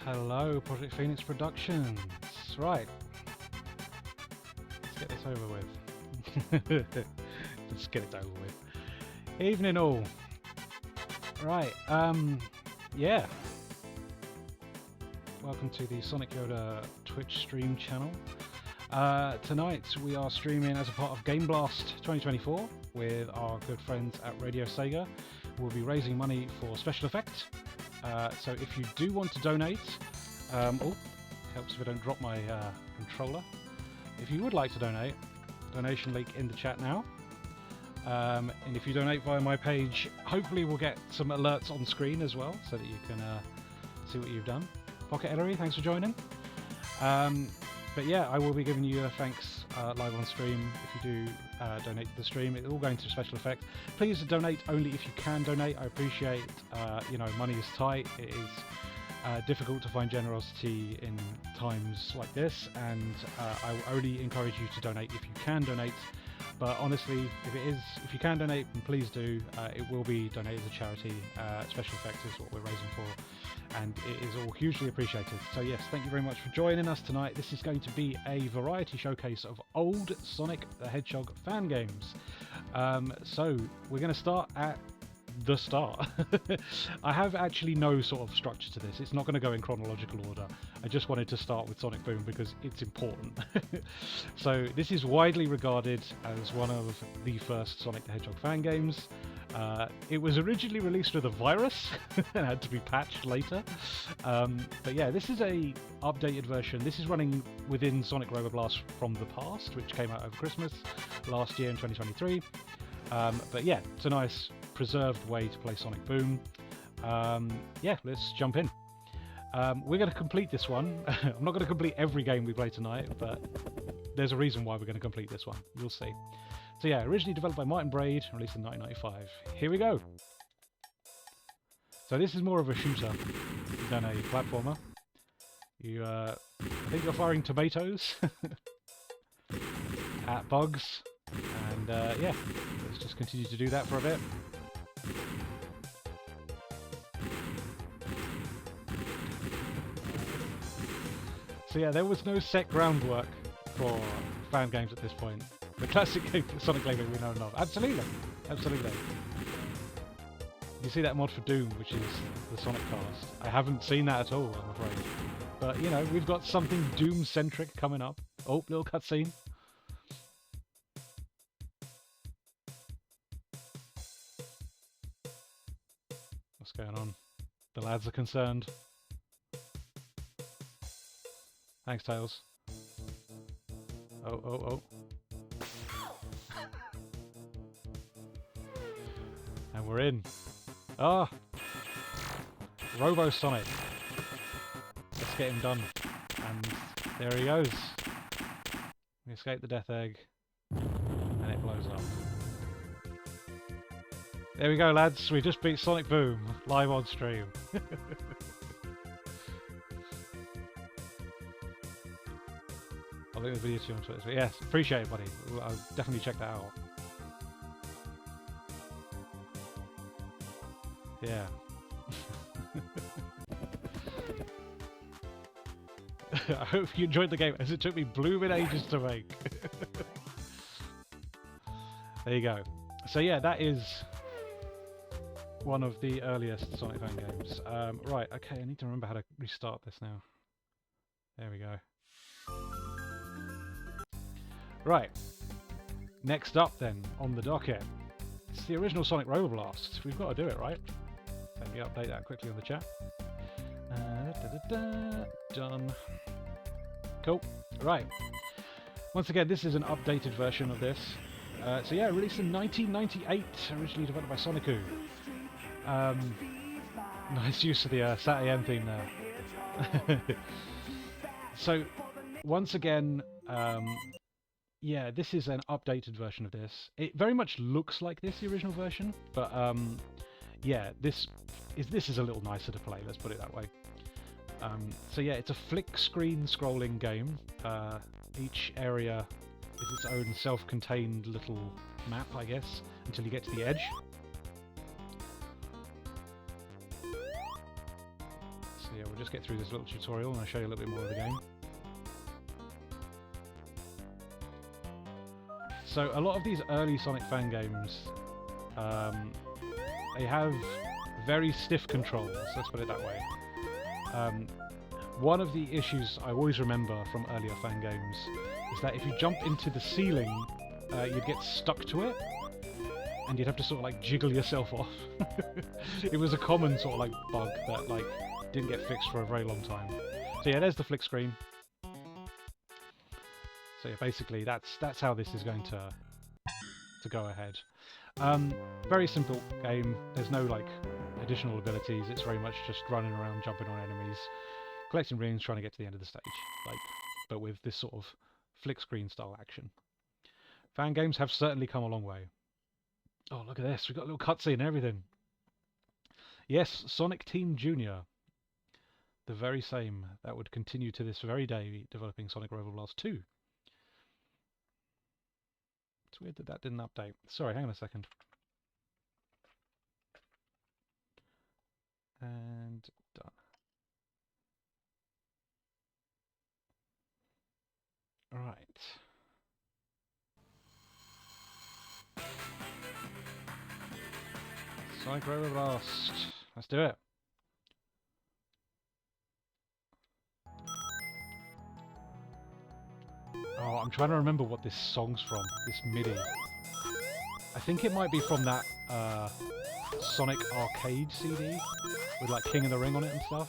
Hello, Project Phoenix Productions. Right, let's get this over with. Let's get it over with. Evening all. Right, yeah. Welcome to the Sonic Yoda Twitch stream channel. Tonight we are streaming as a part of Game Blast 2024 with our good friends at Radio Sega. We'll be raising money for special effects. So if you do want to donate, oh, helps if I don't drop my controller. If you would like to donate, donation link in the chat now. And if you donate via my page, hopefully we'll get some alerts on screen as well, so that you can see what you've done. Pocket Ellery, thanks for joining. But yeah, I will be giving you a thanks live on stream if you do donate to the stream. It's all going to special effect. Please donate only if you can donate. I appreciate, you know, money is tight. It is difficult to find generosity in times like this, and I will only encourage you to donate if you can donate. But honestly, if you can donate, then please do. It will be donated to charity. Special effects is what we're raising for, and it is all hugely appreciated. So yes, thank you very much for joining us tonight. This is going to be a variety showcase of old Sonic the Hedgehog fan games. So we're going to start at the start. I have actually no sort of structure to this. It's not going to go in chronological order. I just wanted to start with Sonic Boom because it's important. So this is widely regarded as one of the first Sonic the Hedgehog fan games. It was originally released with a virus and had to be patched later. But yeah, this is a updated version. This is running within Sonic Robo Blast from the past, which came out over Christmas last year in 2023. But yeah, it's a nice preserved way to play Sonic Boom. Yeah, let's jump in. We're going to complete this one. I'm not going to complete every game we play tonight, but there's a reason why we're going to complete this one. You'll see. So yeah, originally developed by Martin Braid, released in 1995. Here we go. So this is more of a shooter than a platformer. You, I think you're firing tomatoes at bugs, and yeah, let's just continue to do that for a bit. So yeah, there was no set groundwork for fan games at this point. The classic game, Sonic game we know and love. Absolutely, absolutely. You see that mod for Doom, which is the Sonic cast. I haven't seen that at all, I'm afraid. But you know, we've got something Doom-centric coming up. Oh, little cutscene. What's going on? The lads are concerned. Thanks, Tails. Oh, oh, oh. And we're in. Ah! Robo Sonic. Let's get him done. And there he goes. We escape the death egg. And it blows up. There we go, lads. We just beat Sonic Boom live on stream. I'll link the video to you on Twitter. But yes, appreciate it, buddy. I'll definitely check that out. Yeah. I hope you enjoyed the game, as it took me blooming ages to make. There you go. So yeah, that is one of the earliest Sonic fan games. Right, okay, I need to remember how to restart this now. There we go. Right, next up then, on the docket, it's the original Sonic Robo Blast. We've got to do it, right? Let me update that quickly on the chat. Done. Cool. Right. Once again, this is an updated version of this. So yeah, released in 1998, originally developed by Sonicu. Nice use of the Sat AM theme there. So, once again, yeah, this is an updated version of this. It very much looks like this, the original version, but yeah, this is a little nicer to play, let's put it that way. So yeah, it's a flick screen scrolling game. Each area is its own self-contained little map, I guess, until you get to the edge. So yeah, we'll just let's get through this little tutorial and I'll show you a little bit more of the game. So a lot of these early Sonic fan games, they have very stiff controls, let's put it that way. One of the issues I always remember from earlier fan games is that if you jump into the ceiling, you'd get stuck to it, and you'd have to sort of like jiggle yourself off. It was a common sort of like bug that like didn't get fixed for a very long time. So yeah, there's the flick screen. So yeah, basically that's how this is going to go ahead. Very simple game. There's no like additional abilities. It's very much just running around, jumping on enemies, collecting rings, trying to get to the end of the stage. Like, but with this sort of flick screen style action. Fan games have certainly come a long way. Oh, look at this. We've got a little cutscene and everything. Yes, Sonic Team Junior. The very same that would continue to this very day developing Sonic Rover Blast 2. It's weird that that didn't update. Sorry, hang on a second. And done. Right. Sonic Rover Blast. Let's do it. Oh, I'm trying to remember what this song's from. This MIDI. I think it might be from that Sonic Arcade CD with like King of the Ring on it and stuff.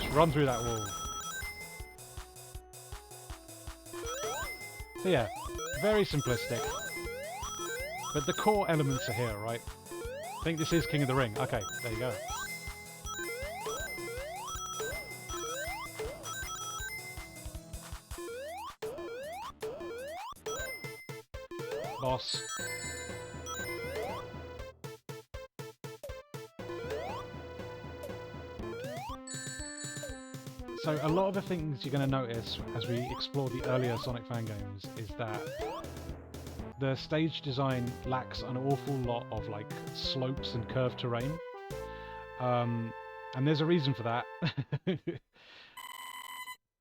Just run through that wall. So yeah, very simplistic. But the core elements are here, right? I think this is King of the Ring. Okay, there you go. Boss. So a lot of the things you're going to notice as we explore the earlier Sonic fan games is that the stage design lacks an awful lot of like slopes and curved terrain. And there's a reason for that.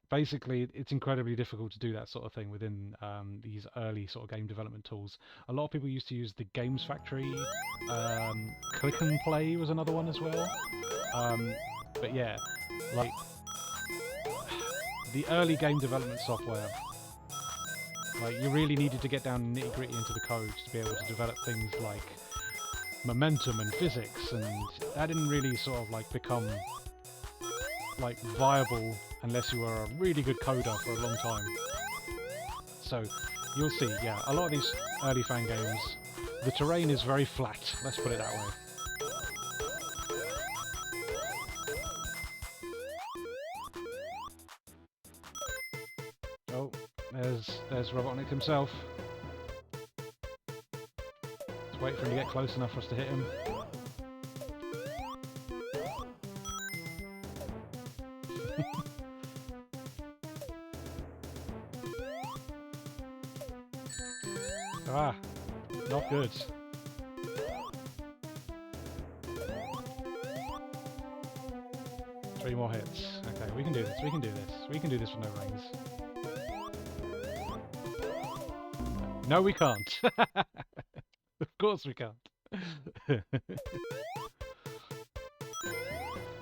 Basically, it's incredibly difficult to do that sort of thing within these early sort of game development tools. A lot of people used to use the Games Factory. Click and Play was another one as well. But yeah, like the early game development software, like you really needed to get down nitty-gritty into the code to be able to develop things like momentum and physics, and that didn't really sort of like become like viable unless you were a really good coder for a long time. So you'll see, yeah, a lot of these early fan games, the terrain is very flat, let's put it that way. Oh, there's Robotnik himself. Let's wait for him to get close enough for us to hit him. Ah, not good. Three more hits. Okay, we can do this, we can do this. We can do this with no rings. No, we can't. Of course we can't.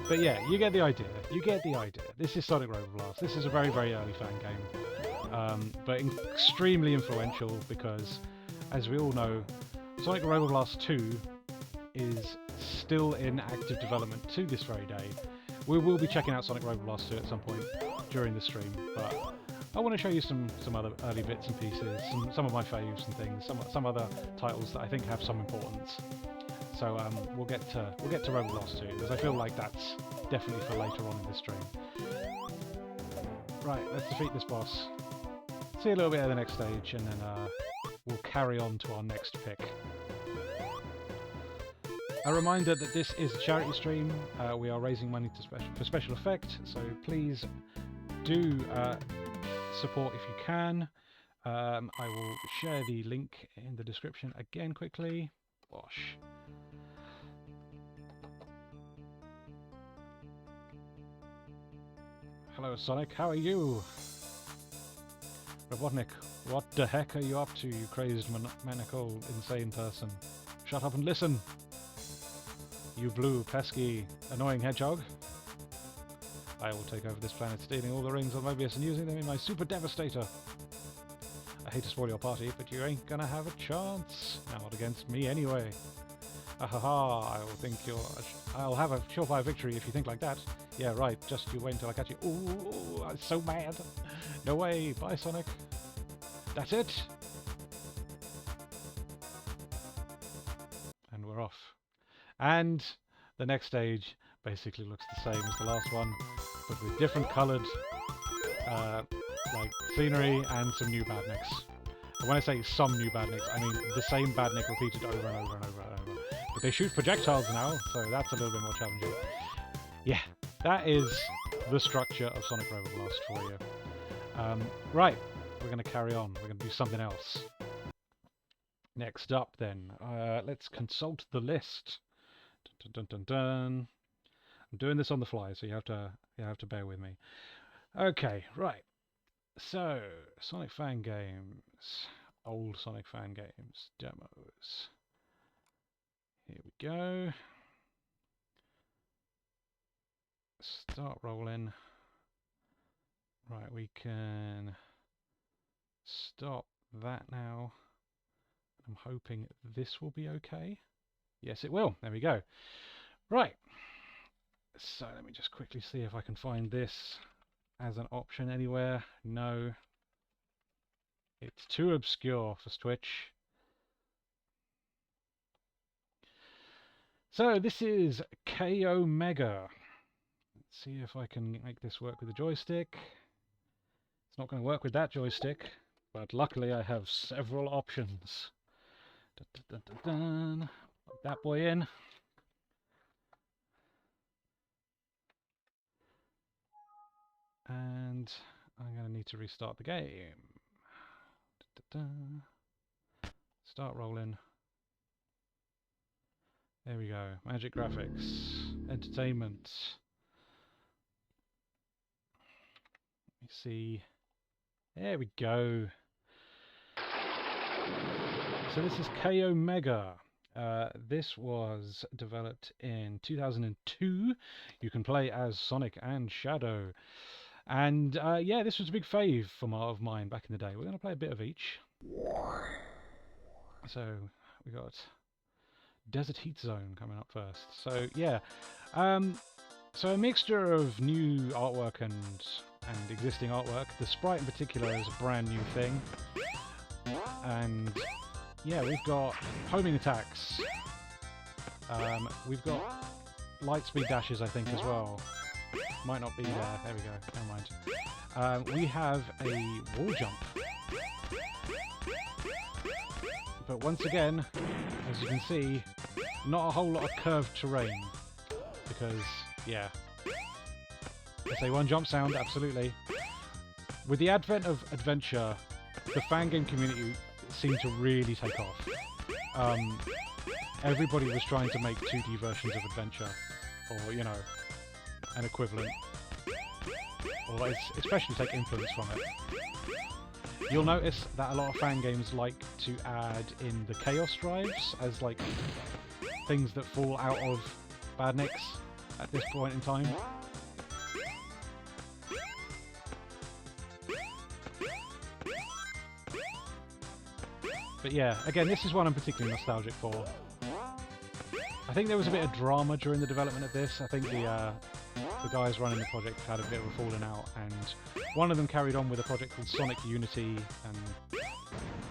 But yeah, you get the idea. You get the idea. This is Sonic Rover Blast. This is a very, very early fan game. But extremely influential because, as we all know, Sonic Rover Blast 2 is still in active development to this very day. We will be checking out Sonic Rover Blast 2 at some point during the stream, but I want to show you some other early bits and pieces, some of my faves and things, some other titles that I think have some importance. So we'll get to Rover Blast 2, because I feel like that's definitely for later on in this stream. Right, let's defeat this boss. See a little bit of the next stage, and then we'll carry on to our next pick. A reminder that this is a charity stream. We are raising money for special effect, so please do support if you can. I will share the link in the description again quickly. Bosh. Hello, Sonic. How are you? Robotnik, what the heck are you up to, you crazed, maniacal, insane person? Shut up and listen! You blue, pesky, annoying hedgehog. I will take over this planet, stealing all the rings of Mobius and using them in my super devastator. I hate to spoil your party, but you ain't gonna have a chance. Not against me anyway. Ahaha, I'll have a surefire victory if you think like that. Yeah, right, just you wait until I catch you. Ooh, I'm so mad. No way, bye Sonic. That's it. And we're off. And the next stage basically looks the same as the last one, but with different coloured like scenery and some new badniks. And when I say some new badniks, I mean the same badnik repeated over and over and over and over. But they shoot projectiles now, so that's a little bit more challenging. Yeah, that is the structure of Sonic Rover Blast for you. Right, we're going to carry on. We're going to do something else. Next up then, let's consult the list. Dun, dun, dun, dun. I'm doing this on the fly, so you have to bear with me. Okay, right. So, Sonic Fan Games, old Sonic Fan Games, demos. Here we go. Start rolling. Right, we can stop that now. I'm hoping this will be okay. Yes, it will. There we go. Right. So let me just quickly see if I can find this as an option anywhere. No. It's too obscure for Twitch. So this is KO Mega. Let's see if I can make this work with the joystick. It's not going to work with that joystick, but luckily I have several options. Dun, dun, dun, dun. Plug that boy in. And I'm going to need to restart the game. Dun, dun, dun. Start rolling. There we go. Magic graphics. Entertainment. Let me see. There we go. So this is KO Mega. This was developed in 2002. You can play as Sonic and Shadow. And yeah, this was a big fave of mine back in the day. We're going to play a bit of each. So we got Desert Heat Zone coming up first. So yeah, so a mixture of new artwork and existing artwork. The sprite in particular is a brand new thing. And yeah, we've got homing attacks. We've got light speed dashes, I think, as well. Might not be there. There we go. Never mind. We have a wall jump. But once again, as you can see, not a whole lot of curved terrain. Because, yeah. SA1 jump sound, absolutely. With the advent of adventure, the fan game community seemed to really take off. Everybody was trying to make 2D versions of adventure, or, you know, an equivalent. Or especially take influence from it. You'll notice that a lot of fan games like to add in the chaos drives as like things that fall out of badniks at this point in time. But yeah, again, this is one I'm particularly nostalgic for. I think there was a bit of drama during the development of this. I think the guys running the project had a bit of a falling out, and one of them carried on with a project called Sonic Unity, and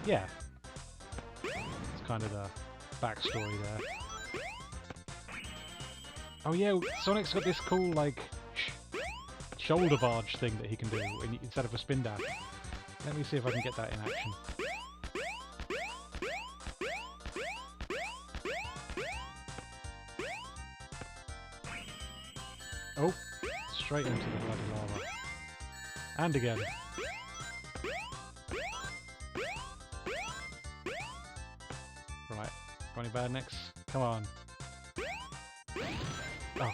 yeah, it's kind of the backstory there. Oh yeah, Sonic's got this cool like shoulder barge thing that he can do instead of a spin dash. Let me see if I can get that in action. Oh, straight into the bloody lava. And again. Right, got any badniks? Come on. Oh.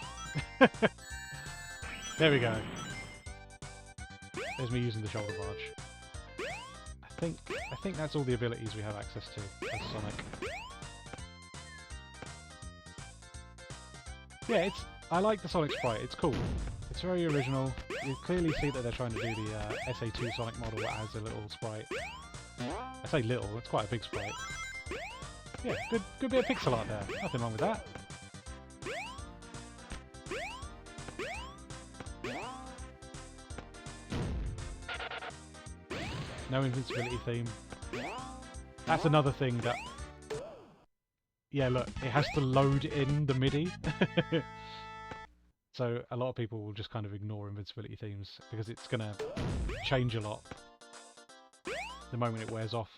There we go. There's me using the shoulder barge. I think that's all the abilities we have access to as Sonic. Yeah, I like the Sonic sprite. It's cool. It's very original. You clearly see that they're trying to do the SA2 Sonic model as a little sprite. I say little, it's quite a big sprite. Yeah, good bit of pixel art there. Nothing wrong with that. No invincibility theme. That's another thing that... Yeah, look, it has to load in the MIDI. So a lot of people will just kind of ignore invincibility themes because it's going to change a lot the moment it wears off.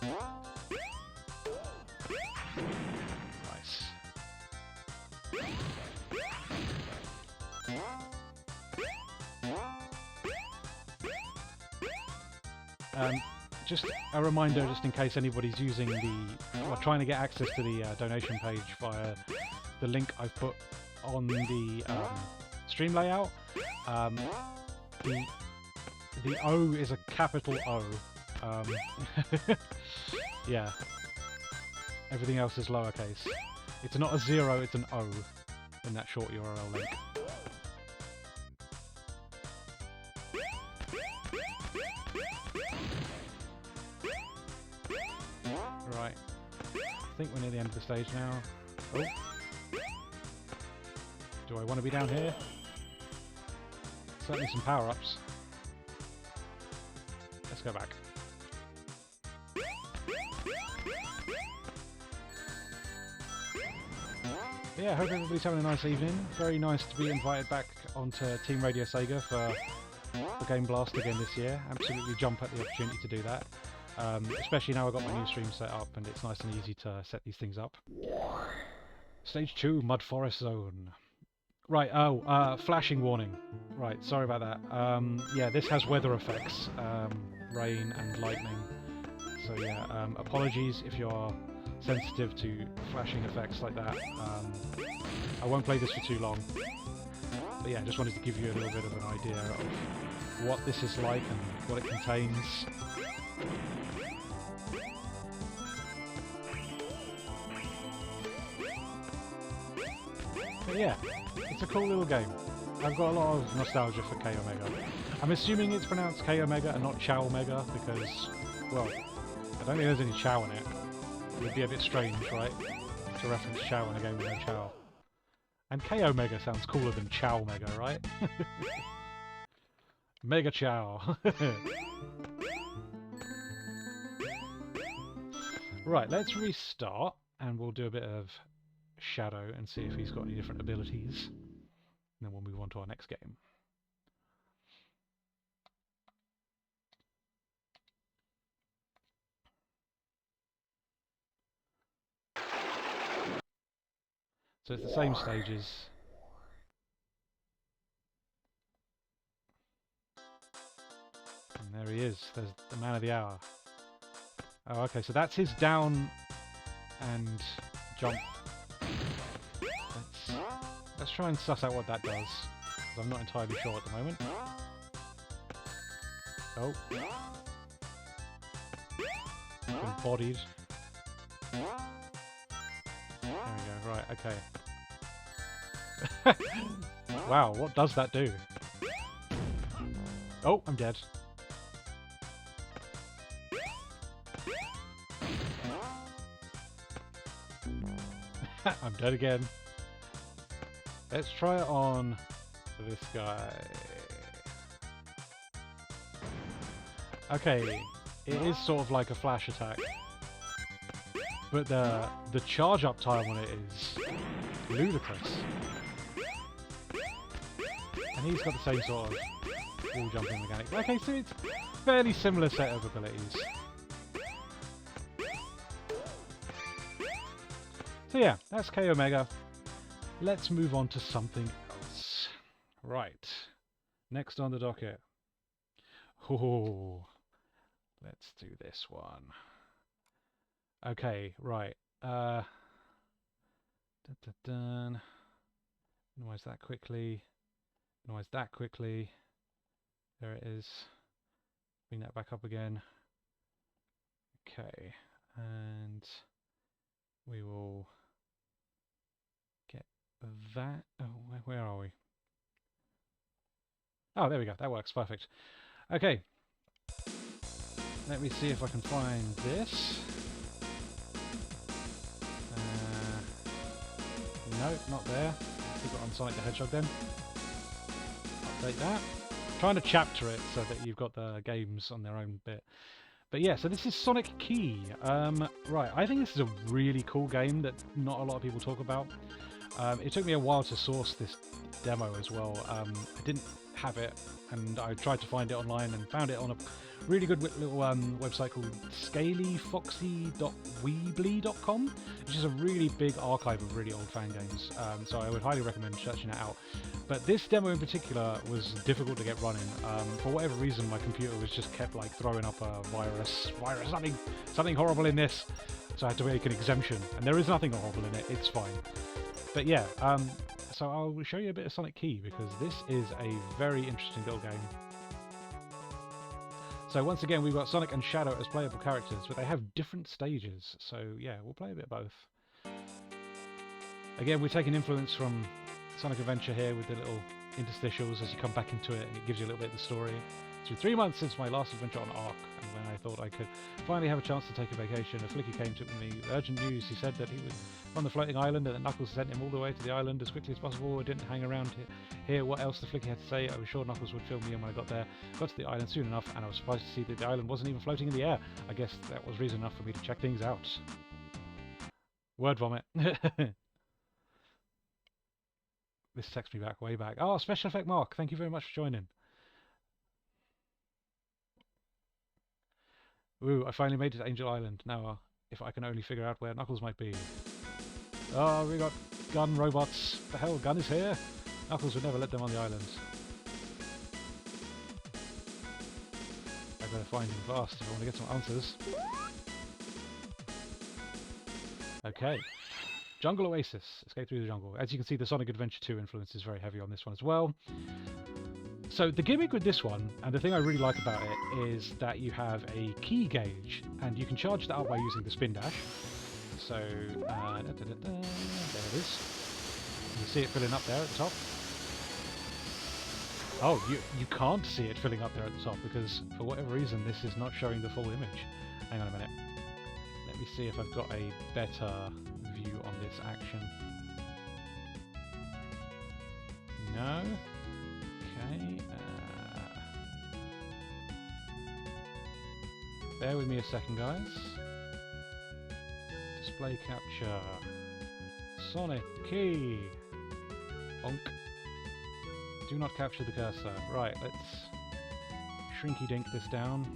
Nice. Just a reminder, just in case anybody's using or trying to get access to the donation page via the link I've put on the stream layout. The O is a capital O. Yeah. Everything else is lowercase. It's not a 0, it's an O in that short URL link. Right. I think we're near the end of the stage now. Oh. Do I want to be down here? Certainly some power-ups. Let's go back. Yeah, hope everybody's having a nice evening. Very nice to be invited back onto Team Radio Sega for Game Blast again this year. Absolutely jump at the opportunity to do that. Especially now I've got my new stream set up and it's nice and easy to set these things up. Stage 2, Mud Forest Zone. Right, flashing warning. Right, sorry about that. Yeah, this has weather effects, rain and lightning. So yeah, apologies if you're sensitive to flashing effects like that. I won't play this for too long. But yeah, just wanted to give you a little bit of an idea of what this is like and what it contains. But yeah, it's a cool little game. I've got a lot of nostalgia for K Omega. I'm assuming it's pronounced K Omega and not Chow Omega because, well, I don't think there's any Chow in it. It would be a bit strange, right? To reference Chow in a game with no Chow. And K Omega sounds cooler than Chow Mega, right? Mega Chow. Right, let's restart and we'll do a bit of Shadow and see if he's got any different abilities. And then we'll move on to our next game. So it's the same stages. And there he is. There's the man of the hour. Oh, okay, so that's his down and jump. Let's try and suss out what that does, because I'm not entirely sure at the moment. Oh. Been bodied. There we go, right, okay. Wow, what does that do? Oh, I'm dead. I'm dead again. Let's try it on this guy. Okay, it is sort of like a flash attack, but the charge up time on it is ludicrous. And he's got the same sort of wall jumping mechanic. Okay, so it's a fairly similar set of abilities. So yeah, that's K Omega. Let's move on to something else. Right, next on the docket. Oh, let's do this one. Okay, right. Dun, dun, dun. Minimize that quickly. Minimize that quickly. There it is. Bring that back up again. Okay, and we will get that. Oh, where are we? Oh, there we go. That works. Perfect. Okay. Let me see if I can find this. No, not there. Keep it on Sonic the Hedgehog then. Update that. Trying to chapter it so that you've got the games on their own bit. But yeah, so this is Sonic Key. Right, I think this is a really cool game that not a lot of people talk about. It took me a while to source this demo as well. I didn't have it, and I tried to find it online and found it on a really good little website called scalyfoxy.weebly.com, which is a really big archive of really old fan games. So I would highly recommend searching it out. But this demo in particular was difficult to get running. For whatever reason, my computer was just kept like throwing up a virus, something horrible in this. So I had to make an exemption, and there is nothing horrible in it. It's fine. But yeah, so I'll show you a bit of Sonic Key because this is a very interesting little game. So once again, we've got Sonic and Shadow as playable characters, but they have different stages. So yeah, we'll play a bit of both. Again, we're taking influence from Sonic Adventure here with the little interstitials as you come back into it, and it gives you a little bit of the story. It's been 3 months since my last adventure on Ark, and when I thought I could finally have a chance to take a vacation, a Flicky came to me with urgent news. He said that he was on the floating island and that Knuckles sent him all the way to the island as quickly as possible. I didn't hang around to hear what else the Flicky had to say. I was sure Knuckles would fill me in when I got there. Got to the island soon enough, and I was surprised to see that the island wasn't even floating in the air. I guess that was reason enough for me to check things out. Word vomit. This takes me back, way back. Oh, Special Effect Mark, thank you very much for joining. Ooh, I finally made it to Angel Island. Now, if I can only figure out where Knuckles might be. Oh, we got gun robots. The hell, gun is here? Knuckles would never let them on the island. I better find him fast if I want to get some answers. Okay. Jungle Oasis. Escape through the jungle. As you can see, the Sonic Adventure 2 influence is very heavy on this one as well. So the gimmick with this one, and the thing I really like about it, is that you have a key gauge, and you can charge that up by using the spin dash. So, there it is. You see it filling up there at the top. Oh, you can't see it filling up there at the top, because for whatever reason this is not showing the full image. Hang on a minute. Let me see if I've got a better view on this action. No? Okay. Bear with me a second, guys. Display capture. Sonic key. Bonk. Do not capture the cursor. Right, let's shrinky dink this down.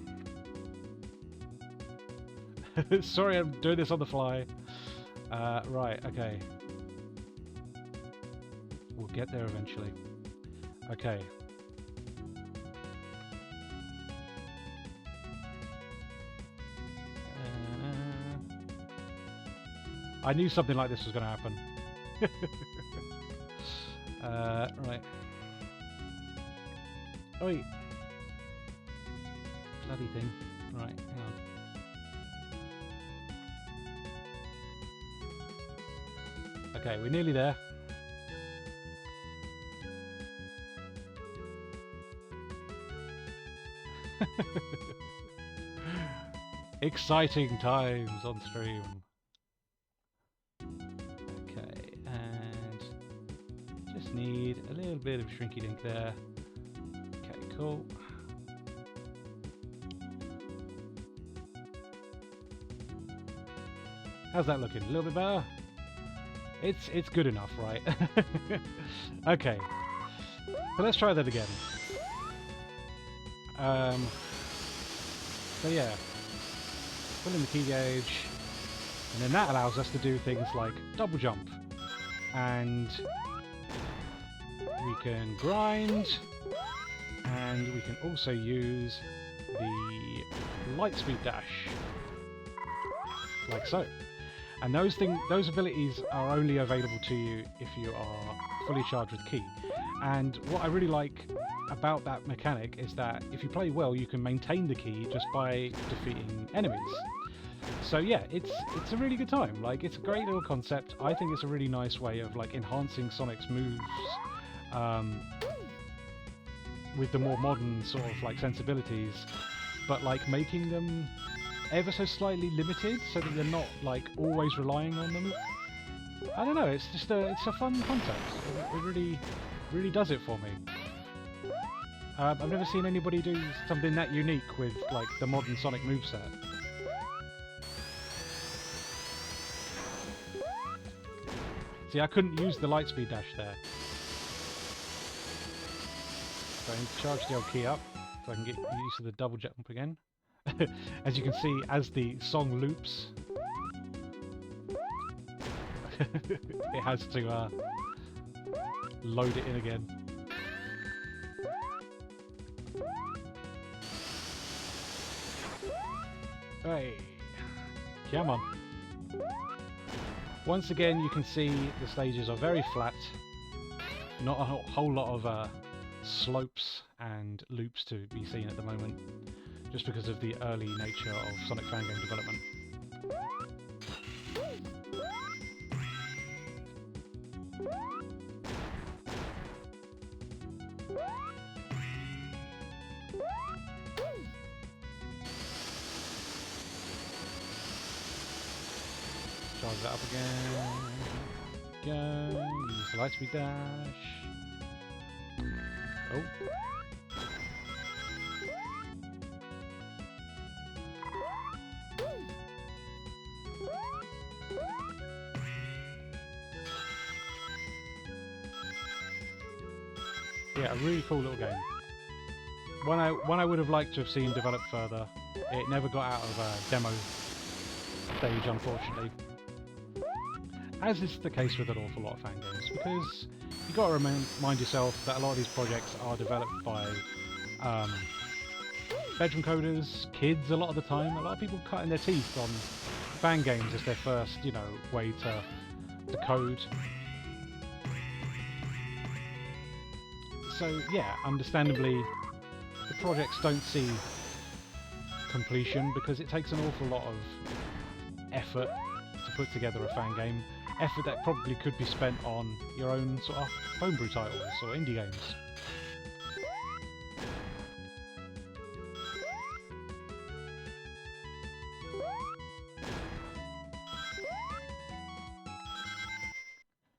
Sorry, I'm doing this on the fly. Right, okay. We'll get there eventually. Okay. I knew something like this was going to happen. Right. Oi! Bloody thing. Right, hang on. Okay, we're nearly there. Exciting times on stream. Okay, and just need a little bit of shrinky dink there. Okay, cool. How's that looking? A little bit better? It's good enough, right? Okay. So let's try that again. So yeah, pull in the key gauge, and then that allows us to do things like double jump, and we can grind, and we can also use the light speed dash, like so. And those abilities are only available to you if you are fully charged with ki. And what I really like about that mechanic is that if you play well, you can maintain the ki just by defeating enemies. So yeah, it's a really good time. Like, it's a great little concept. I think it's a really nice way of like enhancing Sonic's moves with the more modern sort of like sensibilities, but like making them ever so slightly limited so that you're not like always relying on them. I don't know. It's just it's a fun concept. It really does it for me. I've never seen anybody do something that unique with like the modern Sonic moveset. See, I couldn't use the lightspeed dash there. So I need to charge the old key up so I can get used to the double jump again. As you can see, as the song loops, it has to load it in again. Hey, come on. Once again, you can see the stages are very flat. Not a whole lot of slopes and loops to be seen at the moment, just because of the early nature of Sonic fangame development. Charge that up again. Go. Use the lightspeed dash. Oh. Yeah, a really cool little game. One I would have liked to have seen developed further. It never got out of a demo stage, unfortunately. As is the case with an awful lot of fan games, because you've got to remind yourself that a lot of these projects are developed by bedroom coders, kids a lot of the time. A lot of people cutting their teeth on fan games as their first, you know, way to code. So yeah, understandably, the projects don't see completion because it takes an awful lot of effort to put together a fan game. Effort that probably could be spent on your own sort of homebrew titles or indie games.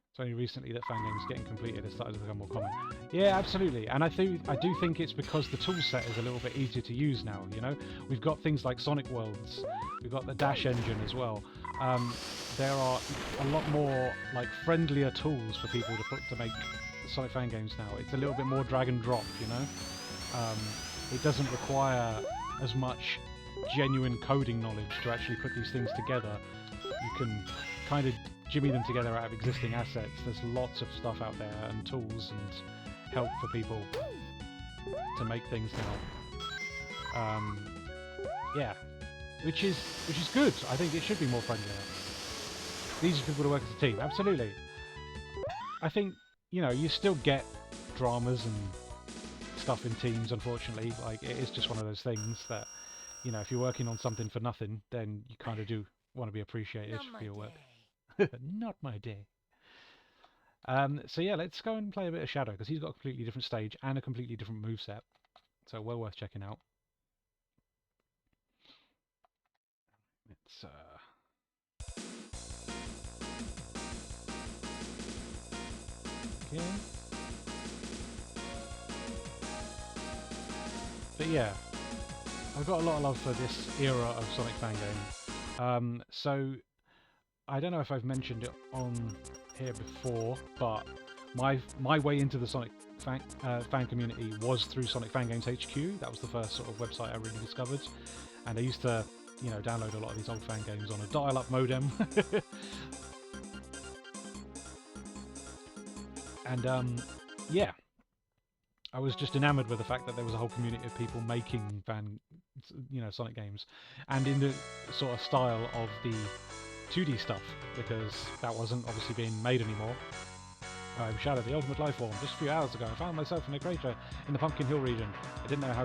It's only recently that fan games getting completed has started to become more common. Yeah, absolutely, and I do think it's because the tool set is a little bit easier to use now. You know, we've got things like Sonic Worlds, we've got the Dash engine as well. There are a lot more like friendlier tools for people to make Sonic fan games now. It's a little bit more drag and drop, you know. It doesn't require as much genuine coding knowledge to actually put these things together. You can kind of jimmy them together out of existing assets. There's lots of stuff out there and tools and help for people to make things now. Yeah, which is good. I think it should be more friendlier. These are people to work as a team. Absolutely. I think, you know, you still get dramas and stuff in teams, unfortunately. Like, it is just one of those things that, you know, if you're working on something for nothing, then you kind of do want to be appreciated for your work. Not my day. So yeah, let's go and play a bit of Shadow, because he's got a completely different stage and a completely different moveset. So well worth checking out. It's okay. But yeah, I've got a lot of love for this era of Sonic fangame. So I don't know if I've mentioned it on here before, but my way into the Sonic fan community was through Sonic Fangames HQ. That was the first sort of website I really discovered, and I used to, you know, download a lot of these old fan games on a dial-up modem. And yeah, I was just enamored with the fact that there was a whole community of people making Sonic games, and in the sort of style of the 2D stuff, because that wasn't obviously being made anymore. I'm Shadow, the ultimate life form. Just a few hours ago, I found myself in a crater in the Pumpkin Hill region. I didn't know how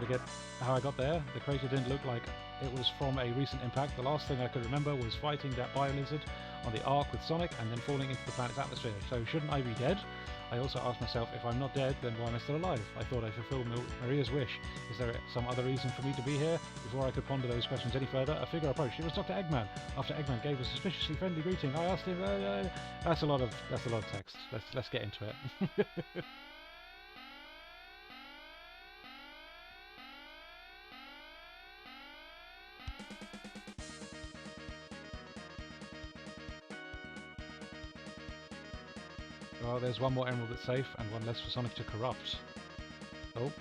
I got there. The crater didn't look like it was from a recent impact. The last thing I could remember was fighting that bio-lizard on the Ark with Sonic and then falling into the planet's atmosphere. So shouldn't I be dead? I also asked myself, if I'm not dead, then why am I still alive? I thought I fulfilled Maria's wish. Is there some other reason for me to be here? Before I could ponder those questions any further, a figure approached. It was Dr. Eggman. After Eggman gave a suspiciously friendly greeting, I asked him. That's a lot of text. Let's get into it. Well, there's one more emerald that's safe, and one less for Sonic to corrupt. Oh.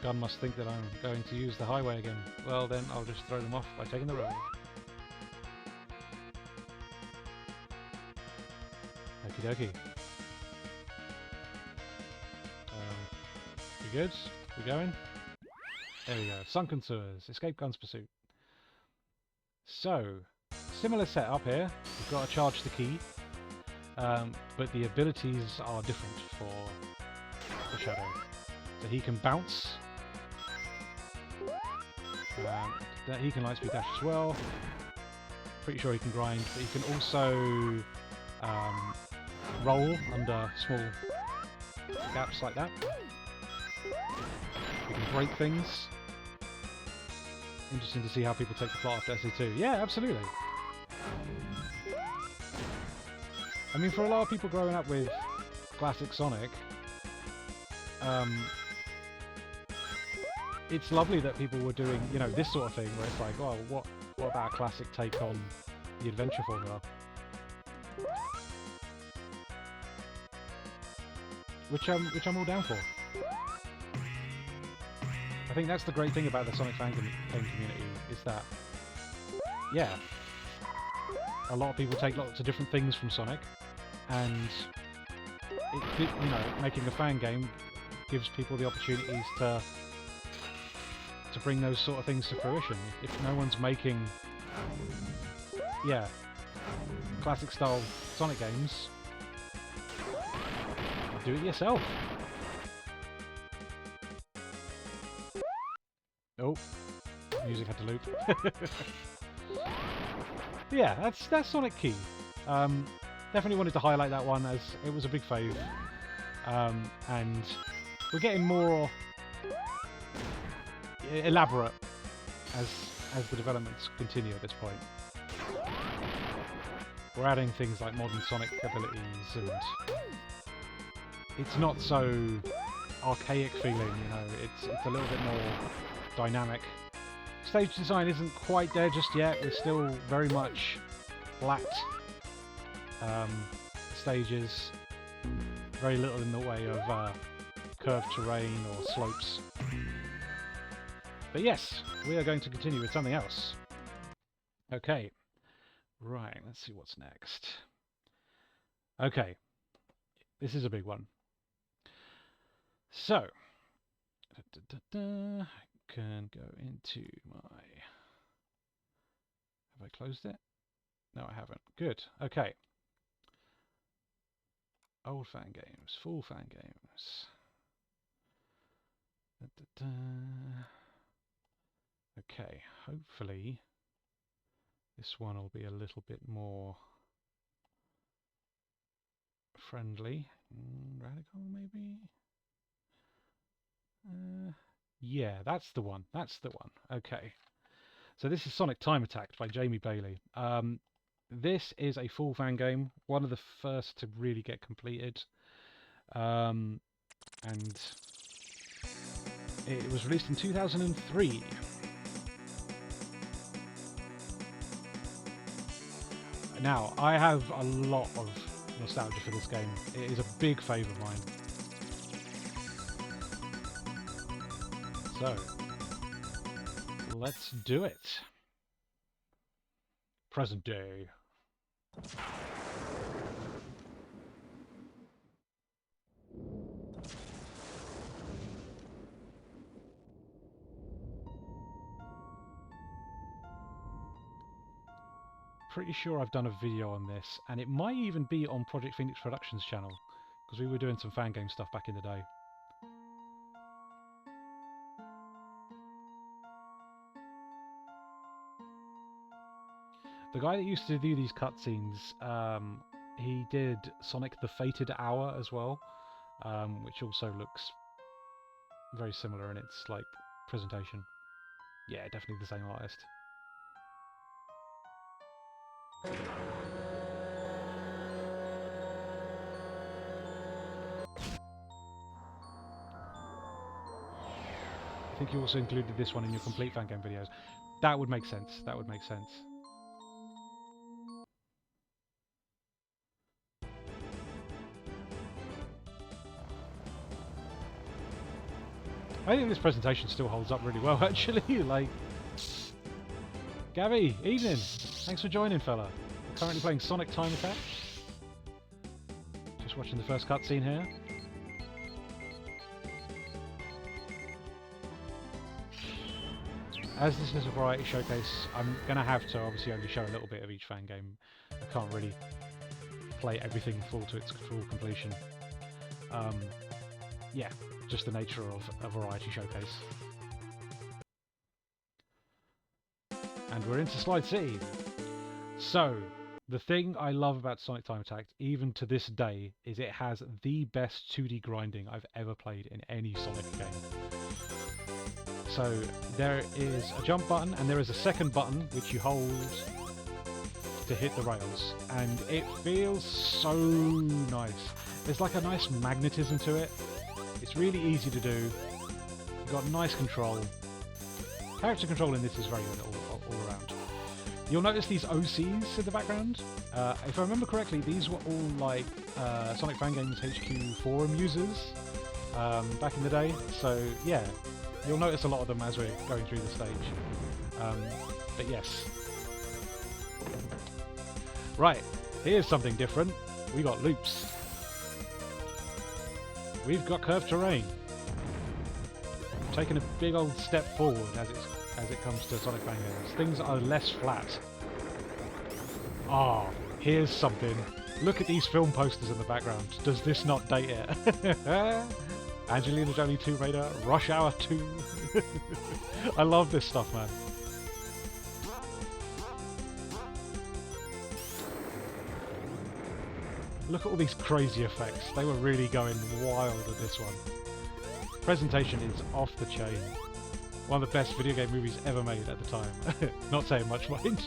Gun must think that I'm going to use the highway again. Well, then I'll just throw them off by taking the road. Okie dokie. We good? We going? There we go. Sunken Sewers. Escape Guns Pursuit. So, similar setup here. We've got to charge the key. But the abilities are different for Shadow. So he can bounce. That he can lightspeed dash as well. Pretty sure he can grind, but he can also roll under small gaps like that. He can break things. Interesting to see how people take the plot after SE2. Yeah, absolutely. I mean, for a lot of people growing up with classic Sonic, it's lovely that people were doing, you know, this sort of thing where it's like, oh, what about a classic take on the adventure formula? Which I'm all down for. I think that's the great thing about the Sonic fan game community is that, yeah, a lot of people take lots of different things from Sonic, and you know, making a fan game gives people the opportunities to bring those sort of things to fruition. If no one's making, yeah, classic style Sonic games, do it yourself. Oh, music had to loop. Yeah, that's Sonic Key. Definitely wanted to highlight that one as it was a big fave, and we're getting more elaborate as the developments continue at this point. We're adding things like modern Sonic abilities, and it's not so archaic feeling, you know, it's a little bit more dynamic. Stage design isn't quite there just yet. We're still very much flat stages, very little in the way of curved terrain or slopes. But yes, we are going to continue with something else. Okay, right, let's see what's next. Okay, this is a big one. So, I can go into my... Have I closed it? No, I haven't. Good, okay. Old fan games, full fan games. Okay, hopefully this one will be a little bit more friendly. Radical, maybe? Yeah, that's the one. That's the one. Okay. So this is Sonic Time Attack by Jamie Bailey. This is a full fan game, one of the first to really get completed. And it was released in 2003. Now, I have a lot of nostalgia for this game. It is a big favourite of mine. So, let's do it. Present day. pretty sure I've done a video on this, and it might even be on Project Phoenix Productions channel, because we were doing some fan game stuff back in the day. The guy that used to do these cutscenes, he did Sonic the Fated Hour as well, which also looks very similar in its like presentation. Yeah, definitely the same artist. I think you also included this one in your complete fan game videos. That would make sense. That would make sense. I think this presentation still holds up really well, actually. Like, Gabby, evening. Thanks for joining, fella. We're currently playing Sonic Time Attack. Just watching the first cutscene here. As this is a variety showcase, I'm going to have to obviously only show a little bit of each fan game. I can't really play everything full to its full completion. Yeah, just the nature of a variety showcase. And we're into Slide C. So, the thing I love about Sonic Time Attack, even to this day, is it has the best 2D grinding I've ever played in any Sonic game. So, there is a jump button, and there is a second button which you hold to hit the rails, and it feels so nice. There's like a nice magnetism to it. It's really easy to do. You've got nice control. Character control in this is very good all around. You'll notice these OCs in the background. If I remember correctly, these were all like Sonic Fan Games HQ forum users back in the day. So yeah, you'll notice a lot of them as we're going through the stage. But yes. Right, here's something different. We got loops. We've got curved terrain. Taking a big old step forward as it comes to Sonic Fan Games. Things are less flat. Ah, here's something. Look at these film posters in the background. Does this not date it? Angelina Jolie Tomb Raider, Rush Hour 2. I love this stuff, man. Look at all these crazy effects. They were really going wild with this one. Presentation is off the chain. One of the best video game movies ever made at the time. Not saying much, mind.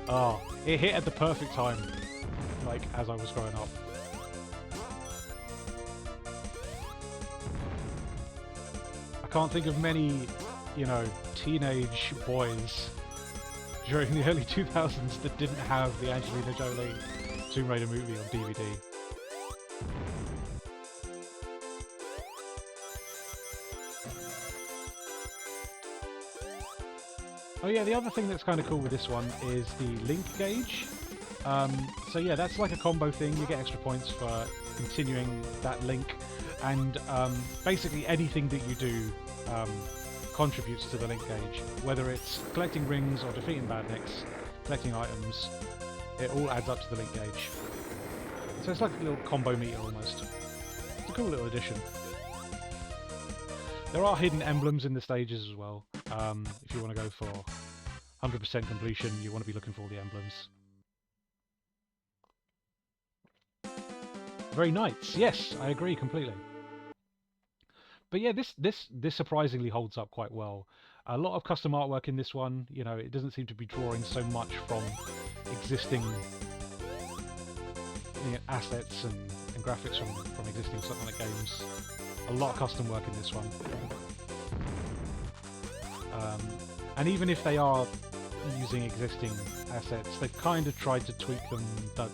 Oh, it hit at the perfect time, like as I was growing up. I can't think of many, you know, teenage boys during the early 2000s that didn't have the Angelina Jolie Tomb Raider movie on DVD. Oh yeah, the other thing that's kind of cool with this one is the link gauge. So yeah, that's like a combo thing. You get extra points for continuing that link, and basically anything that you do contributes to the link gauge. Whether it's collecting rings or defeating badniks, collecting items, it all adds up to the link gauge. So it's like a little combo meter almost. It's a cool little addition. There are hidden emblems in the stages as well. If you want to go for 100% completion, you want to be looking for all the emblems. Very nice. Yes, I agree completely. But yeah, this surprisingly holds up quite well. A lot of custom artwork in this one. You know, it doesn't seem to be drawing so much from existing assets and graphics from existing Sonic games. A lot of custom work in this one. And even if they are using existing assets, they've kind of tried to tweak them, but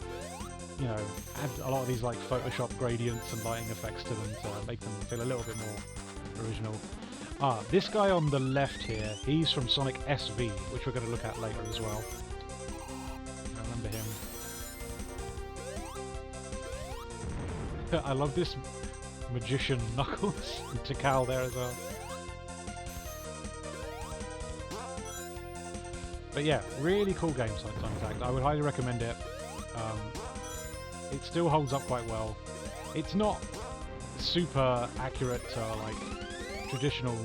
you know, add a lot of these like Photoshop gradients and lighting effects to them to make them feel a little bit more original. Ah, this guy on the left here, he's from Sonic SV, which we're going to look at later as well. I remember him. I love this magician Knuckles and Tikal there as well. But yeah, really cool game, Sonic Time Attack. I would highly recommend it. It still holds up quite well. It's not super accurate to like traditional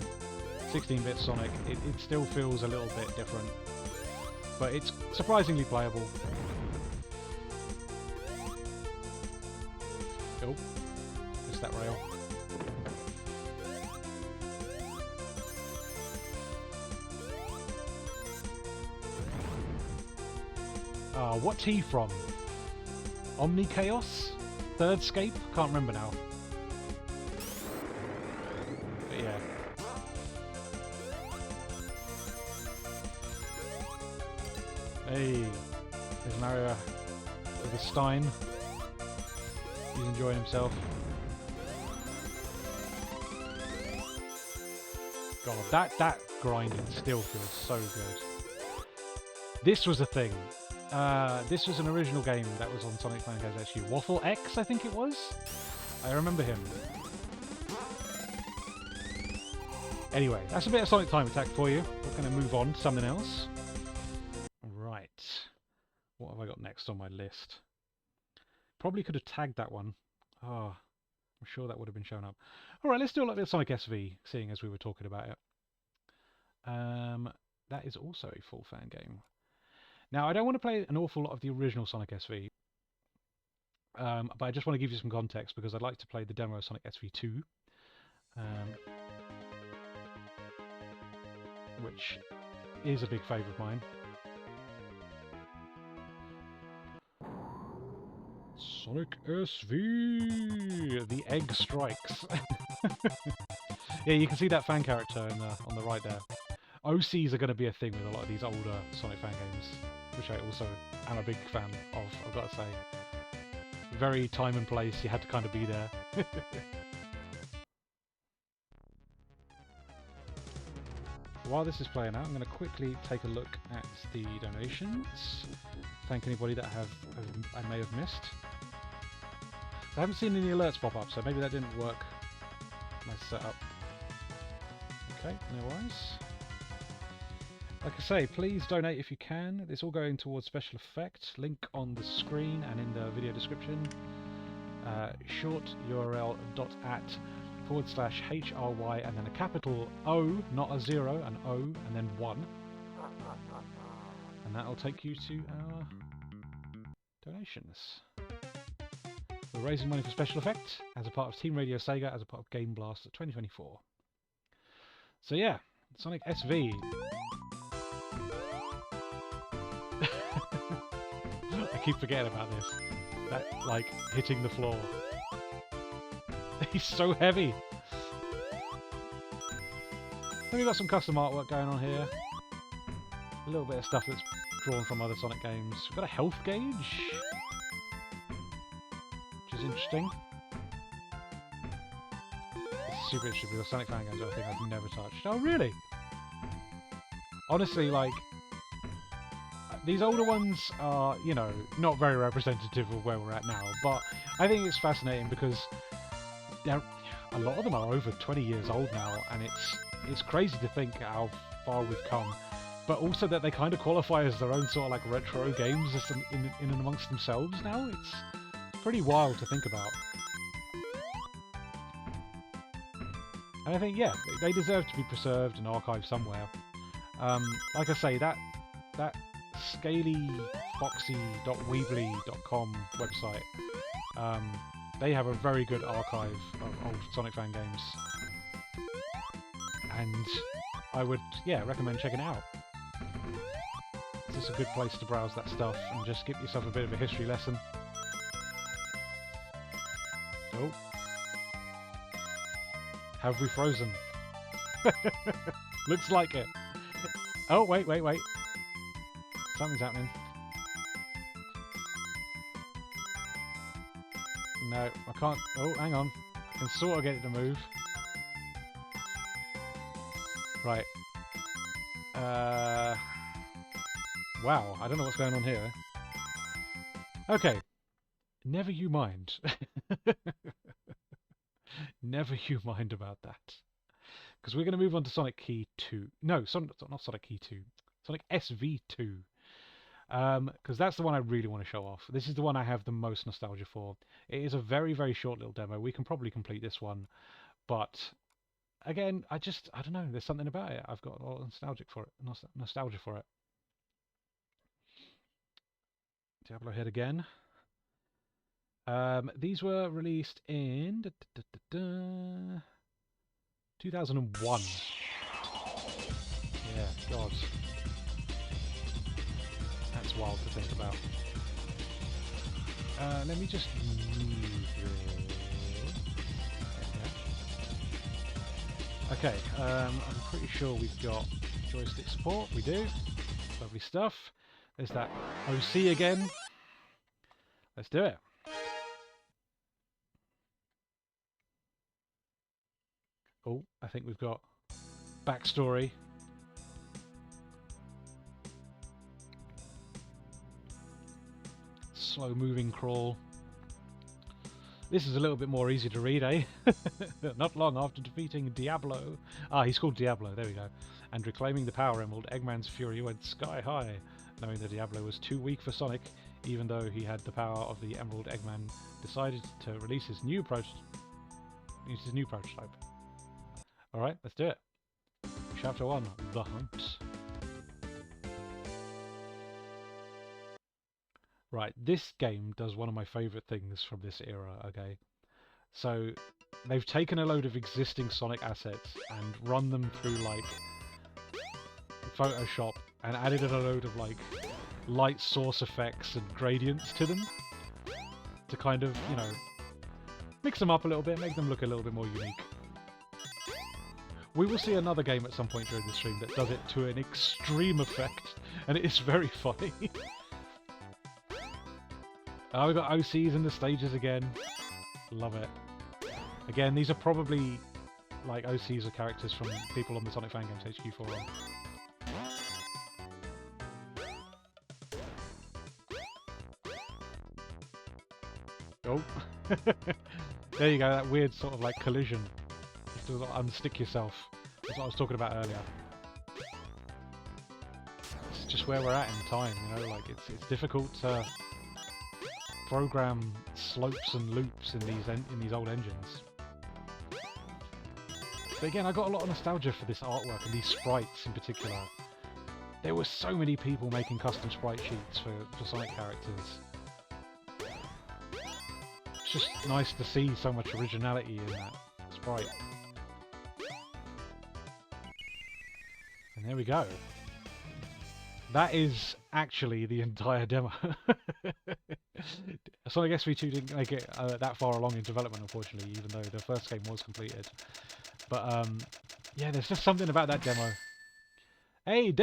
16-bit Sonic. It still feels a little bit different, but it's surprisingly playable. Oh, missed that rail. What's he from? Omni Chaos? Third Scape? Can't remember now. But yeah. Hey, there's Mario with a Stein. He's enjoying himself. God, that grinding still feels so good. This was a thing. This was an original game that was on Sonic Fangaze actually. Waffle X, I think it was? I remember him. Anyway, that's a bit of Sonic Time Attack for you. We're going to move on to something else. Right. What have I got next on my list? Probably could have tagged that one. Oh, I'm sure that would have been shown up. Alright, let's do a little bit of Sonic SV, seeing as we were talking about it. That is also a full fan game. Now, I don't want to play an awful lot of the original Sonic SV, but I just want to give you some context because I'd like to play the demo of Sonic SV2, which is a big favourite of mine. Sonic SV! The egg strikes. Yeah, you can see that fan character on the right there. OCs are going to be a thing with a lot of these older Sonic fan games, which I also am a big fan of, I've got to say. Very time and place, you had to kind of be there. While this is playing out, I'm going to quickly take a look at the donations. Thank anybody that I may have missed. I haven't seen any alerts pop up, so maybe that didn't work. Nice setup. Okay, no worries. Like I say, please donate if you can. It's all going towards special effects. Link on the screen and in the video description. Short url.at/HRY and then a capital O, not a 0, an O, and then 1. And that'll take you to our donations. We're raising money for special effects as a part of Team Radio Sega, as a part of Game Blast 2024. So yeah, Sonic SV. I keep forgetting about this. That, like, hitting the floor. He's so heavy. Then we've got some custom artwork going on here. A little bit of stuff that's drawn from other Sonic games. We've got a health gauge, which is interesting. It's super interesting because Sonic fan games are a thing I've never touched. Oh, really? Honestly, like, these older ones are, you know, not very representative of where we're at now, but I think it's fascinating because a lot of them are over 20 years old now, and it's crazy to think how far we've come, but also that they kind of qualify as their own sort of like retro games in and amongst themselves now. It's pretty wild to think about. And I think, yeah, they deserve to be preserved and archived somewhere. Like I say, that scalyfoxy.weebly.com website, they have a very good archive of old Sonic fan games, and I would, yeah, recommend checking it out. It's a good place to browse that stuff and just give yourself a bit of a history lesson. Oh, have we frozen? Looks like it. Oh, wait. Something's happening. No, I can't. Oh, hang on. I can sort of get it to move. Right. Wow, I don't know what's going on here. Okay. Never you mind. Never you mind about that. Because we're going to move on to Sonic Key 2. No, not Sonic Key 2. Sonic SV2. Because that's the one I really want to show off. This is the one I have the most nostalgia for. It is a very, very short little demo. We can probably complete this one, but again, I don't know. There's something about it. I've got a lot of nostalgia for it. Diablo Head again. These were released in 2001. Yeah, God. That's wild to think about. Let me just move this. Okay, I'm pretty sure we've got joystick support. We do. Lovely stuff. There's that OC again. Let's do it. Oh, I think we've got backstory. Slow moving crawl. This is a little bit more easy to read, eh? Not long after defeating Diablo. Ah, he's called Diablo, there we go. And reclaiming the Power Emerald, Eggman's fury went sky high. Knowing that Diablo was too weak for Sonic, even though he had the power of the Emerald, Eggman decided to release his new prototype. Alright, let's do it. Chapter 1, The Hunt. Right, this game does one of my favourite things from this era, okay? So, they've taken a load of existing Sonic assets and run them through, like, Photoshop and added in a load of, like, light source effects and gradients to them to kind of, you know, mix them up a little bit, make them look a little bit more unique. We will see another game at some point during the stream that does it to an extreme effect, and it is very funny. We've got OCs in the stages again. Love it. Again, these are probably like OCs or characters from people on the Sonic Fan Games HQ forum. Oh. There you go, that weird sort of like collision. You have to unstick yourself. That's what I was talking about earlier. It's just where we're at in time, you know, like it's difficult to program slopes and loops in these old engines. But again, I got a lot of nostalgia for this artwork and these sprites in particular. There were so many people making custom sprite sheets for Sonic characters. It's just nice to see so much originality in that sprite. And there we go. That is actually the entire demo. Sonic SV2 didn't make it that far along in development, unfortunately, even though the first game was completed. But yeah, there's just something about that demo. Hey,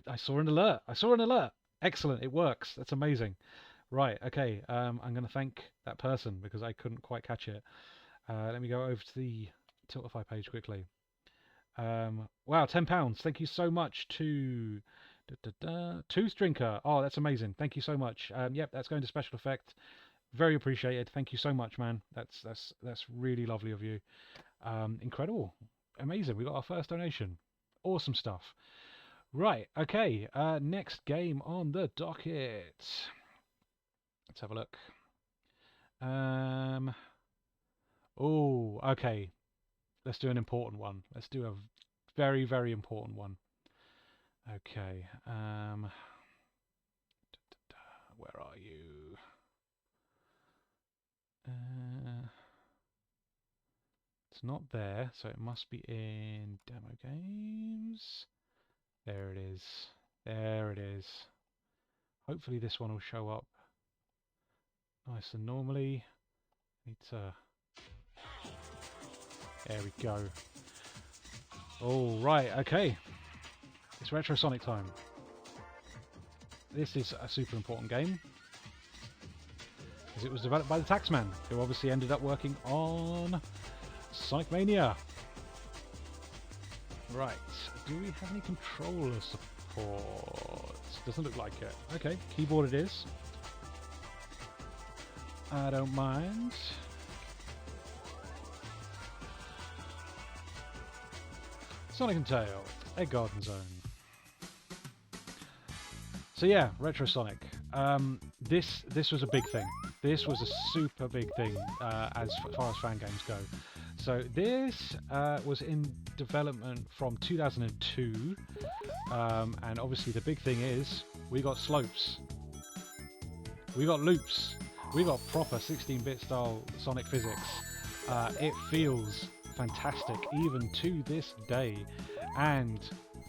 I saw an alert. I saw an alert. Excellent, it works. That's amazing. Right, okay. I'm going to thank that person because I couldn't quite catch it. Let me go over to the Tiltify page quickly. Wow, £10. Thank you so much to Tooth Drinker. Oh, that's amazing. Thank you so much. Yep, that's going to special effect. Very appreciated. Thank you so much, man. That's really lovely of you. Incredible. Amazing. We got our first donation. Awesome stuff. Right, okay. Next game on the docket. Let's have a look. Oh, okay. Let's do an important one. Let's do a very, very important one. Okay. Where are you? It's not there, so it must be in demo games. There it is. There it is. Hopefully this one will show up nice and normally. Need to... There we go. All right, okay. It's Retro Sonic time. This is a super important game because it was developed by the Taxman, who obviously ended up working on Sonic Mania. Right, do we have any controller support? Doesn't look like it. Okay, keyboard it is. I don't mind. Sonic and Tail, a Garden Zone. So yeah, Retro Sonic. This was a big thing. This was a super big thing as far as fan games go. So this was in development from 2002, and obviously the big thing is we got slopes, we got loops, we got proper 16-bit style Sonic physics. It feels fantastic even to this day, and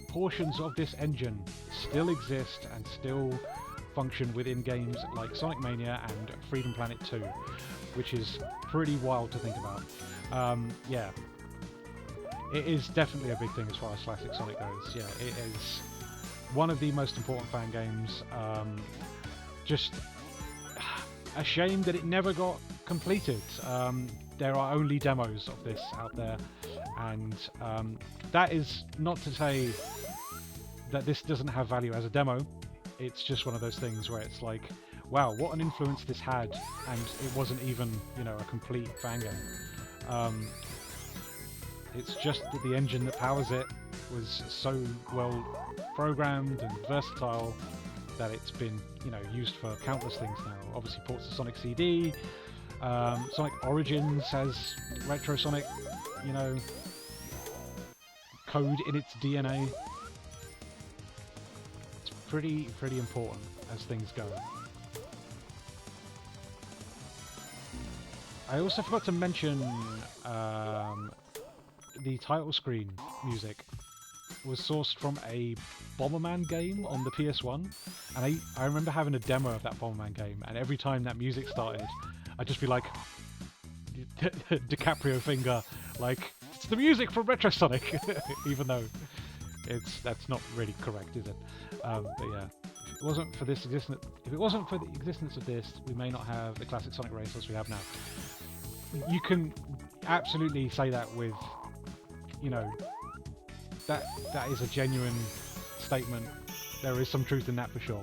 portions of this engine still exist and still function within games like Sonic Mania and Freedom Planet 2, which is pretty wild to think about. Yeah, it is definitely a big thing as far as classic Sonic goes. Yeah, it is one of the most important fan games. Just a shame that it never got completed. There are only demos of this out there, and that is not to say that this doesn't have value as a demo. It's just one of those things where it's like, wow, what an influence this had, and it wasn't even, you know, a complete fan game. It's just that the engine that powers it was so well programmed and versatile that it's been, you know, used for countless things now. Obviously ports to Sonic CD, Sonic Origins has Retro Sonic, you know, code in its DNA. It's pretty important as things go. I also forgot to mention the title screen music was sourced from a Bomberman game on the PS1, and I remember having a demo of that Bomberman game, and every time that music started, I'd just be like, DiCaprio finger, like, it's the music from Retro Sonic, even though that's not really correct, is it? But yeah, if it wasn't for the existence of this, we may not have the classic Sonic Racers we have now. You can absolutely say that with, you know, that is a genuine statement. There is some truth in that for sure.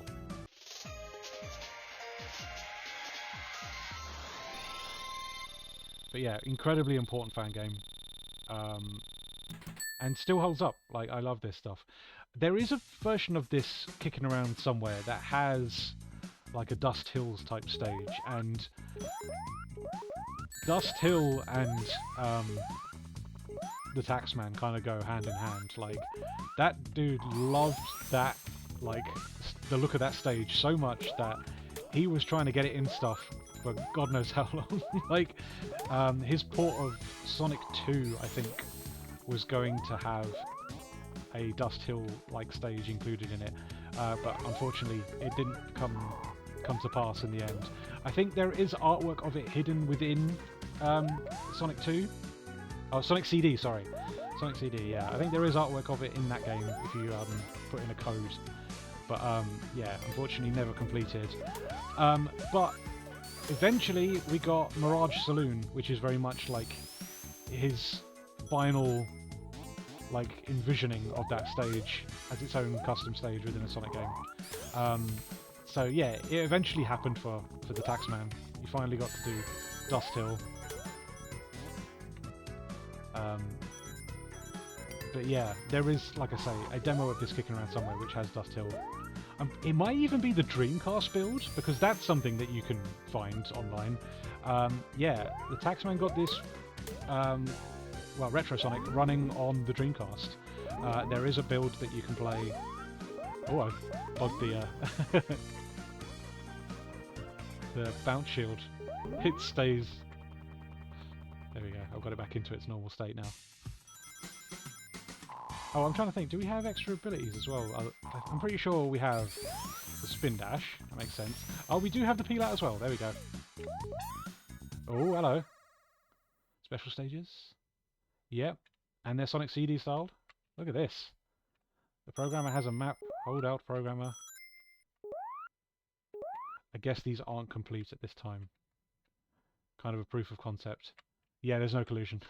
But yeah, incredibly important fan game, and still holds up. Like, I love this stuff. There is a version of this kicking around somewhere that has like a Dust Hills type stage, and Dust Hill and the Taxman kind of go hand in hand. Like, that dude loved that, like, the look of that stage so much that he was trying to get it in stuff for God knows how long. Like, his port of Sonic 2, I think, was going to have a Dust Hill like stage included in it, but unfortunately it didn't come to pass in the end. I think there is artwork of it hidden within Sonic 2. Oh, Sonic CD, sorry. Sonic CD, yeah. I think there is artwork of it in that game if you put in a code. But yeah, unfortunately never completed. But eventually we got Mirage Saloon, which is very much like his final like envisioning of that stage as its own custom stage within a Sonic game. So yeah, it eventually happened for the Taxman. You finally got to do Dust Hill. But yeah, there is, like I say, a demo of this kicking around somewhere which has Dust Hill. It might even be the Dreamcast build, because that's something that you can find online. Yeah, the Taxman got this, well, Retro Sonic running on the Dreamcast. There is a build that you can play. Oh, I bugged the the bounce shield. It stays. There we go. I've got it back into its normal state now. Oh, I'm trying to think. Do we have extra abilities as well? I'm pretty sure we have the spin dash. That makes sense. Oh, we do have the peel out as well. There we go. Oh, hello. Special stages. Yep. And they're Sonic CD styled. Look at this. The programmer has a map. Hold out, programmer. I guess these aren't complete at this time. Kind of a proof of concept. Yeah, there's no collusion.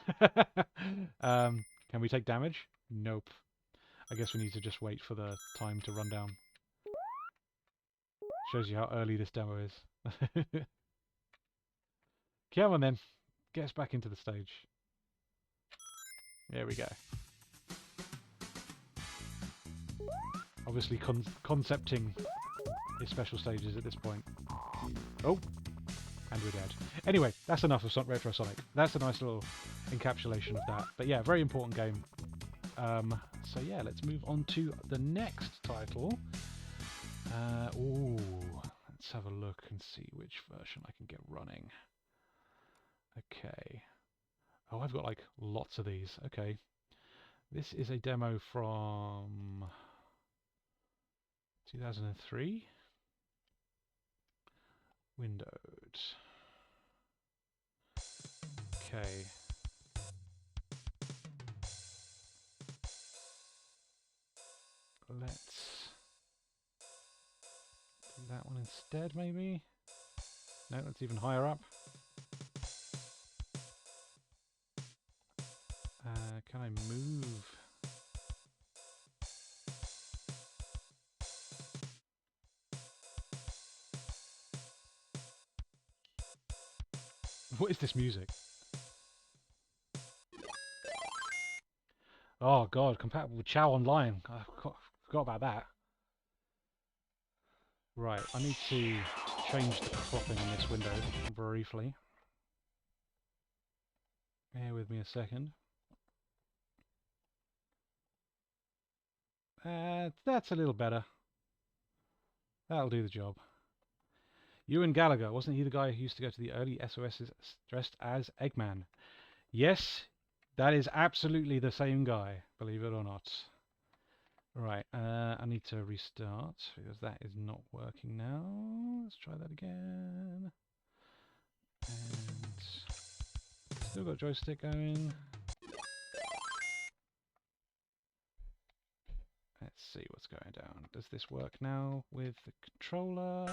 Can we take damage? Nope. I guess we need to just wait for the time to run down. Shows you how early this demo is. Come on then. Get us back into the stage. There we go. obviously concepting his special stages at this point. Oh, and we're dead. Anyway, that's enough of Retro Sonic. That's a nice little encapsulation of that. But yeah, very important game. So yeah, let's move on to the next title. Ooh, let's have a look and see which version I can get running. Okay. Oh, I've got like lots of these. Okay. This is a demo from 2003. Windowed. Okay. Let's do that one instead, maybe? No, that's even higher up. Can I move? What is this music? Oh god, compatible with Chow Online. I forgot about that. Right, I need to change the cropping on this window briefly. Bear with me a second. That's a little better. That'll do the job. Ewan Gallagher, wasn't he the guy who used to go to the early SOSs dressed as Eggman? Yes, that is absolutely the same guy, believe it or not. Right, I need to restart because that is not working now. Let's try that again. And still got joystick going. Let's see what's going down. Does this work now with the controller?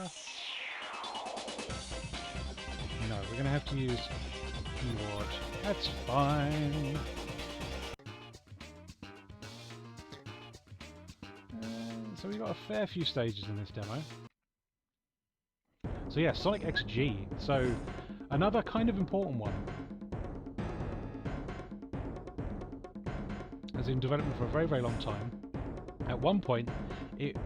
No, we're going to have to use keyboard. That's fine. So we've got a fair few stages in this demo. So yeah, Sonic XG. So another kind of important one. Has been in development for a very, very long time. At one point, it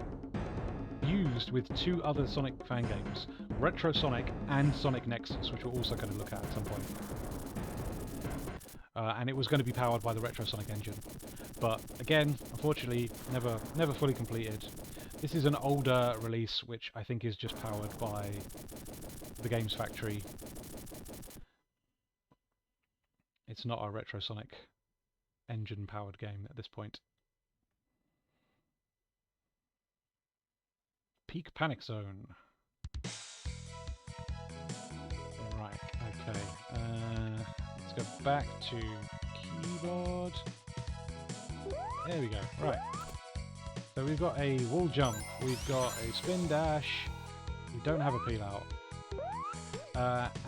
used with two other Sonic fan games, Retro Sonic and Sonic Nexus, which we're also going to look at some point. And it was going to be powered by the Retro Sonic engine. But again, unfortunately, never fully completed. This is an older release, which I think is just powered by the Games Factory. It's not a Retro Sonic engine powered game at this point. Peak Panic Zone. Right, okay. Let's go back to keyboard. There we go, right. So we've got a wall jump, we've got a spin dash, we don't have a peel out.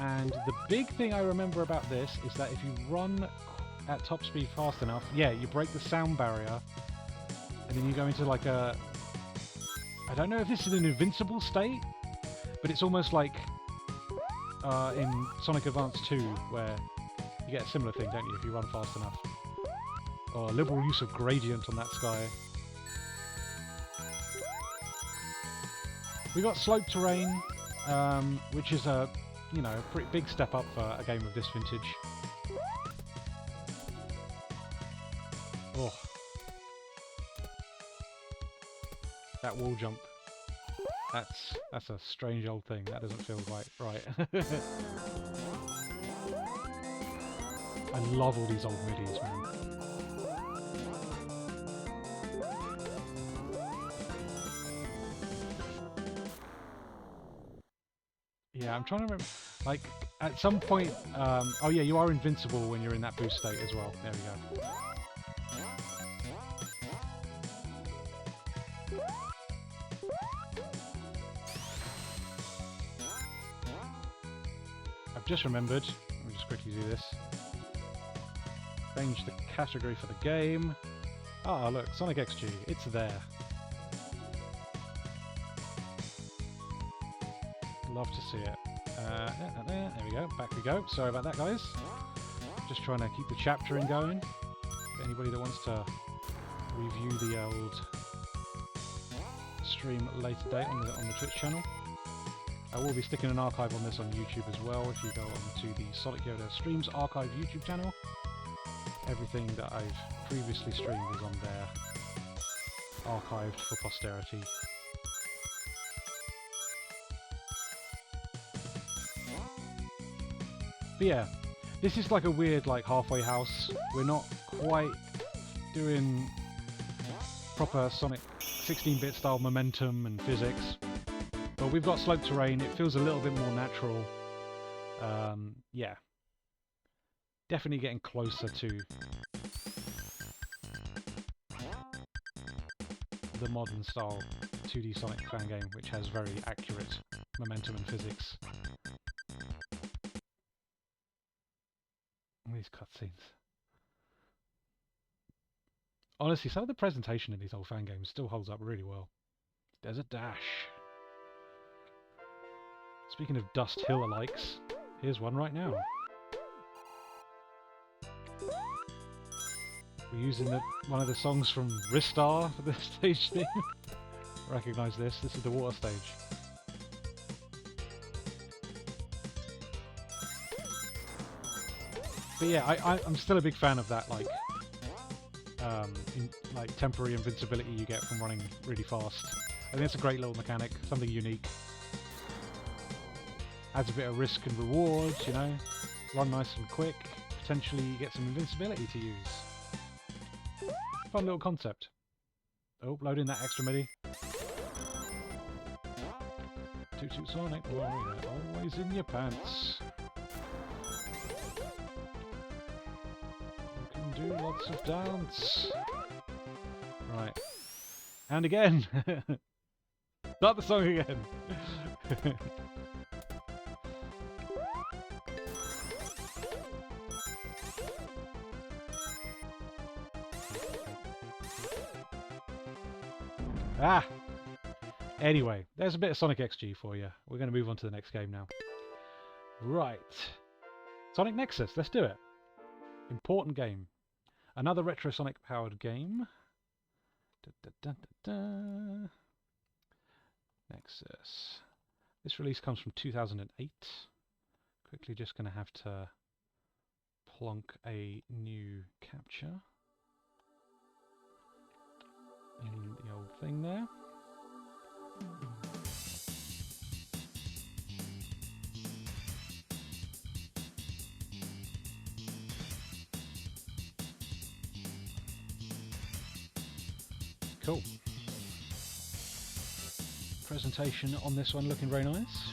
And the big thing I remember about this is that if you run at top speed fast enough, yeah, you break the sound barrier, and then you go into like a... I don't know if this is an invincible state, but it's almost like in Sonic Advance 2, where you get a similar thing, don't you, if you run fast enough. Or a liberal use of gradient on that sky. We got slope terrain, which is a, you know, pretty big step up for a game of this vintage. Oh. That wall jump. That's a strange old thing. That doesn't feel right. I love all these old midis, man. Yeah, I'm trying to remember. Like, at some point... oh yeah, you are invincible when you're in that boost state as well. There we go. I've just remembered. Let me just quickly do this. Change the category for the game. Ah, look, Sonic XG. It's there. Love to see it. There we go. Back we go. Sorry about that, guys. Just trying to keep the chaptering going. For anybody that wants to review the old stream later date on the Twitch channel. I will be sticking an archive on this on YouTube as well. If you go onto the Sonic Yoda Streams Archive YouTube channel, everything that I've previously streamed is on there, archived for posterity. But yeah, this is like a weird halfway house. We're not quite doing proper Sonic 16-bit style momentum and physics, but we've got sloped terrain. It feels a little bit more natural. Yeah, definitely getting closer to the modern style 2D Sonic fan game, which has very accurate momentum and physics. These cutscenes. Honestly, some of the presentation in these old fan games still holds up really well. Desert Dash. Speaking of Dust Hill alikes, here's one right now. We're using one of the songs from Ristar for the stage theme. Recognise this. This is the water stage. But yeah, I'm still a big fan of that temporary invincibility you get from running really fast. I think it's a great little mechanic, something unique. Adds a bit of risk and reward, you know. Run nice and quick, potentially get some invincibility to use. Fun little concept. Oh, loading that extra MIDI. Toot Toot Sonic Warrior, always in your pants. You can do lots of dance. Right. And again! Start the song again! Ah! Anyway, there's a bit of Sonic XG for you. We're going to move on to the next game now. Right. Sonic Nexus, let's do it. Important game. Another Retro Sonic powered game. Nexus. This release comes from 2008. Quickly just going to have to plonk a new capture in the old thing there. Cool. Presentation on this one looking very nice.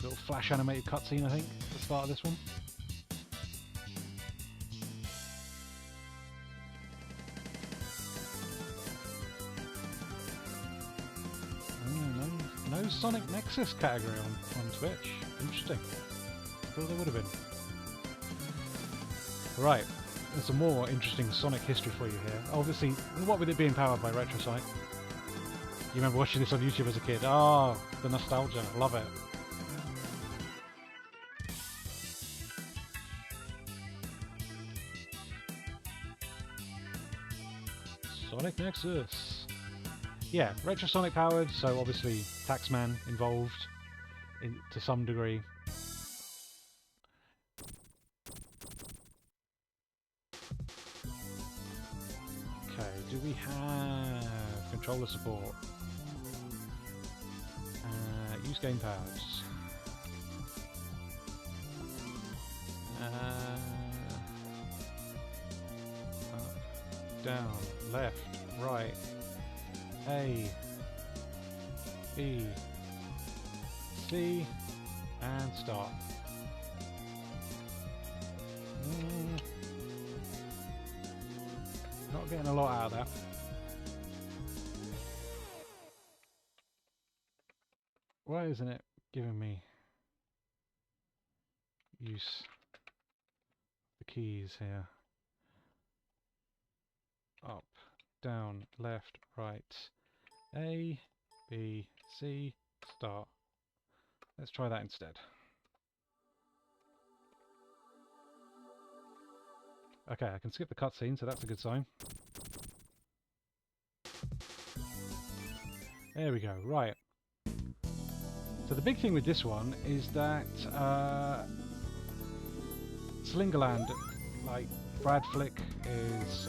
Little flash animated cutscene, I think, at the start of this one. No Sonic Nexus category on Twitch. Interesting. Thought there would have been. Right. There's some more interesting Sonic history for you here. Obviously, what with it being powered by Retro Sonic? You remember watching this on YouTube as a kid? Ah, the nostalgia. Love it. Sonic Nexus. Yeah, Retro Sonic powered, so obviously Taxman involved to some degree. Do we have controller support? Use gamepads. Up, down, left, right. A, B, C, and start. Not getting a lot out of that. Why isn't it giving me use the keys here? Up, down, left, right. A, B, C, start. Let's try that instead. Okay, I can skip the cutscene, so that's a good sign. There we go. Right. So the big thing with this one is that Slingerland, like Brad Flick, is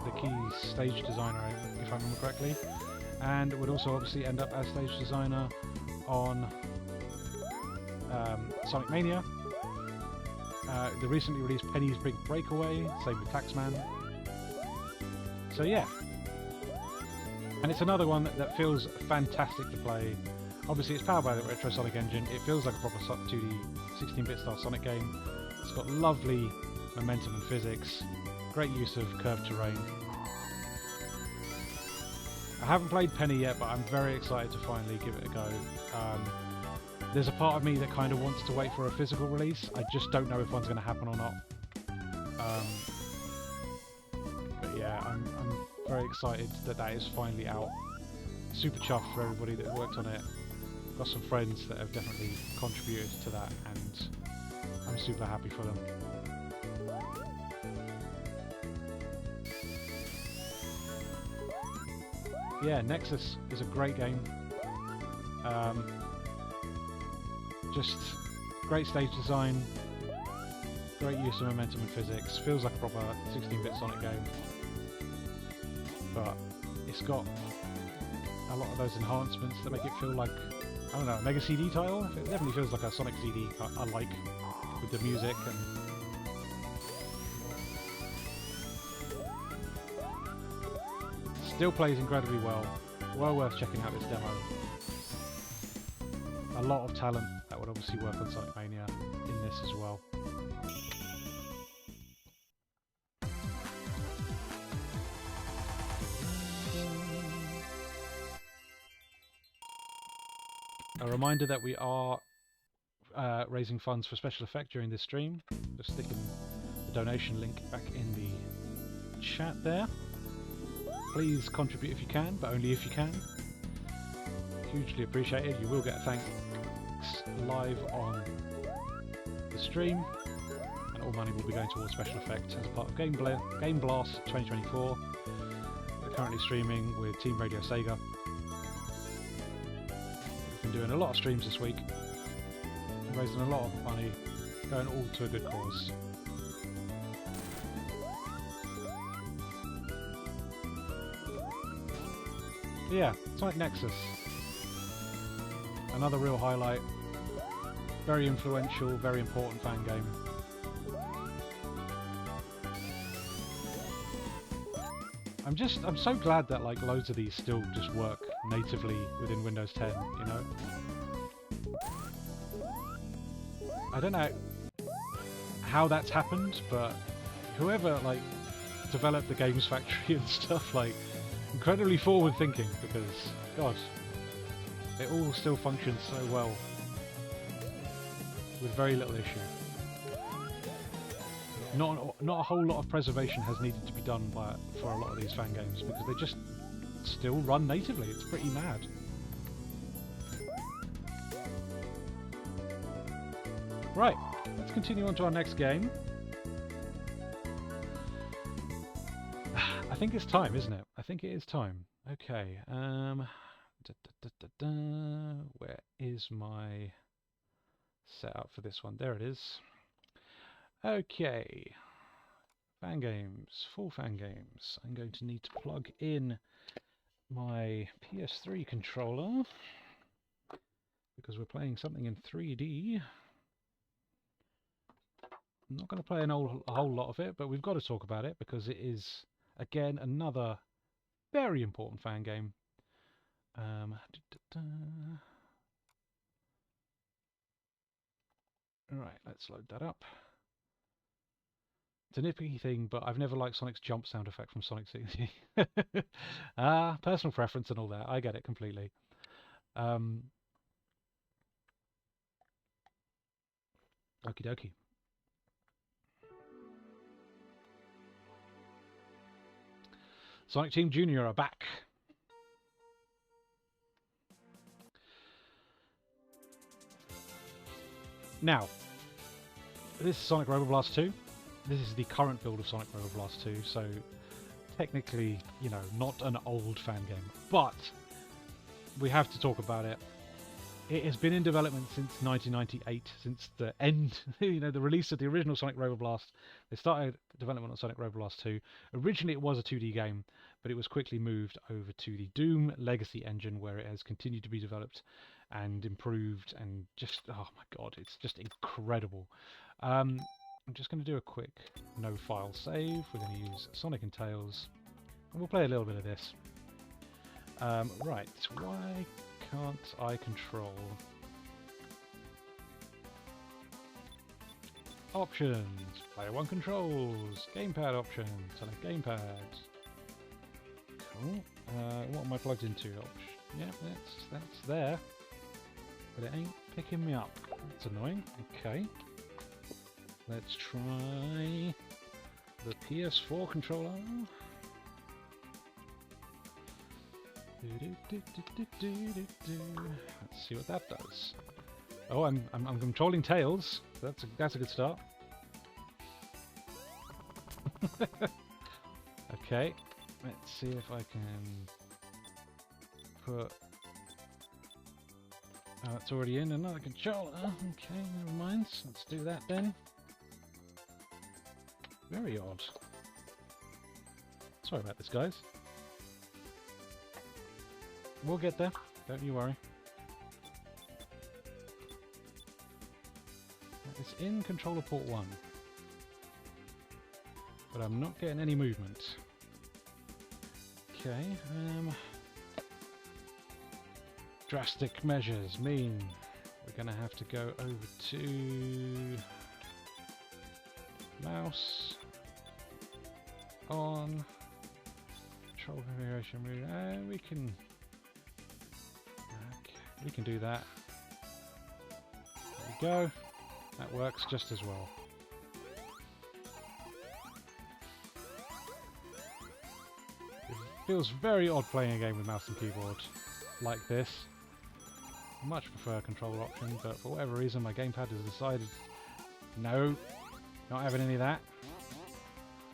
the key stage designer, if I remember correctly, and would also obviously end up as stage designer on Sonic Mania. The recently released Penny's Big Breakaway, same with Taxman. So yeah. And it's another one that feels fantastic to play. Obviously it's powered by the Retro Sonic engine. It feels like a proper 2D 16-bit style Sonic game. It's got lovely momentum and physics, great use of curved terrain. I haven't played Penny yet, but I'm very excited to finally give it a go. There's a part of me that kind of wants to wait for a physical release. I just don't know if one's going to happen or not. But yeah, I'm very excited that that is finally out. Super chuffed for everybody that worked on it. Got some friends that have definitely contributed to that, and I'm super happy for them. Yeah, Nexus is a great game. Just great stage design, great use of momentum and physics. Feels like a proper 16-bit Sonic game, but it's got a lot of those enhancements that make it feel like, I don't know, a Mega CD title. It definitely feels like a Sonic CD I like, with the music and still plays incredibly well. Well worth checking out this demo. A lot of talent that would obviously work on Sonic Mania in this as well. A reminder that we are raising funds for special effect during this stream. Just sticking the donation link back in the chat there. Please contribute if you can, but only if you can. Hugely appreciated. You will get thanks live on the stream, and all money will be going towards special effects as a part of Game Blast 2024. We're currently streaming with Team Radio Sega. We've been doing a lot of streams this week, raising a lot of money, going all to a good cause. Yeah, Sonic Nexus. Another real highlight. Very influential, very important fan game. I'm so glad that like loads of these still just work natively within Windows 10, you know? I don't know how that's happened, but whoever like developed the Games Factory and stuff, like, incredibly forward thinking, because god, it all still functions so well with very little issue. Not a whole lot of preservation has needed to be done for a lot of these fan games, because they just still run natively. It's pretty mad. Right, let's continue on to our next game. I think it's time, isn't it? I think it is time. Okay, where is my setup for this one? There it is. Okay, fan games, full fan games. I'm going to need to plug in my PS3 controller because we're playing something in 3D. I'm not going to play a whole lot of it, but we've got to talk about it because it is, again, another very important fan game. Right, let's load that up. It's a nitpicky thing, but I've never liked Sonic's jump sound effect from Sonic 60. Personal preference and all that. I get it completely. Okie dokie. Sonic Team Junior are back. Now, this is Sonic Robo Blast 2. This is the current build of Sonic Robo Blast 2, so technically, you know, not an old fan game. But we have to talk about it. It has been in development since 1998, since the end, the release of the original Sonic Rover Blast. They started development on Sonic Rover Blast 2. Originally it was a 2D game, but it was quickly moved over to the Doom Legacy engine, where it has continued to be developed and improved, and just, oh my god, it's just incredible. I'm just going to do a quick no file save. We're going to use Sonic and Tails, and we'll play a little bit of this. Right, why can't I control? Options, player 1 controls, gamepad options, select gamepad. Cool. What am I plugged into? Yeah, that's there, but it ain't picking me up. That's annoying. Okay, let's try the PS4 controller. Let's see what that does. Oh, I'm controlling Tails. That's a good start. Okay, let's see if I can put. Oh, it's already in another controller. Okay, never mind. Let's do that then. Very odd. Sorry about this, guys. We'll get there, don't you worry. It's in controller port 1, but I'm not getting any movement. Okay, drastic measures mean we're going to have to go over to mouse on control configuration. We can do that. There we go. That works just as well. It feels very odd playing a game with mouse and keyboard like this. I much prefer a control option, but for whatever reason my gamepad has decided no, not having any of that.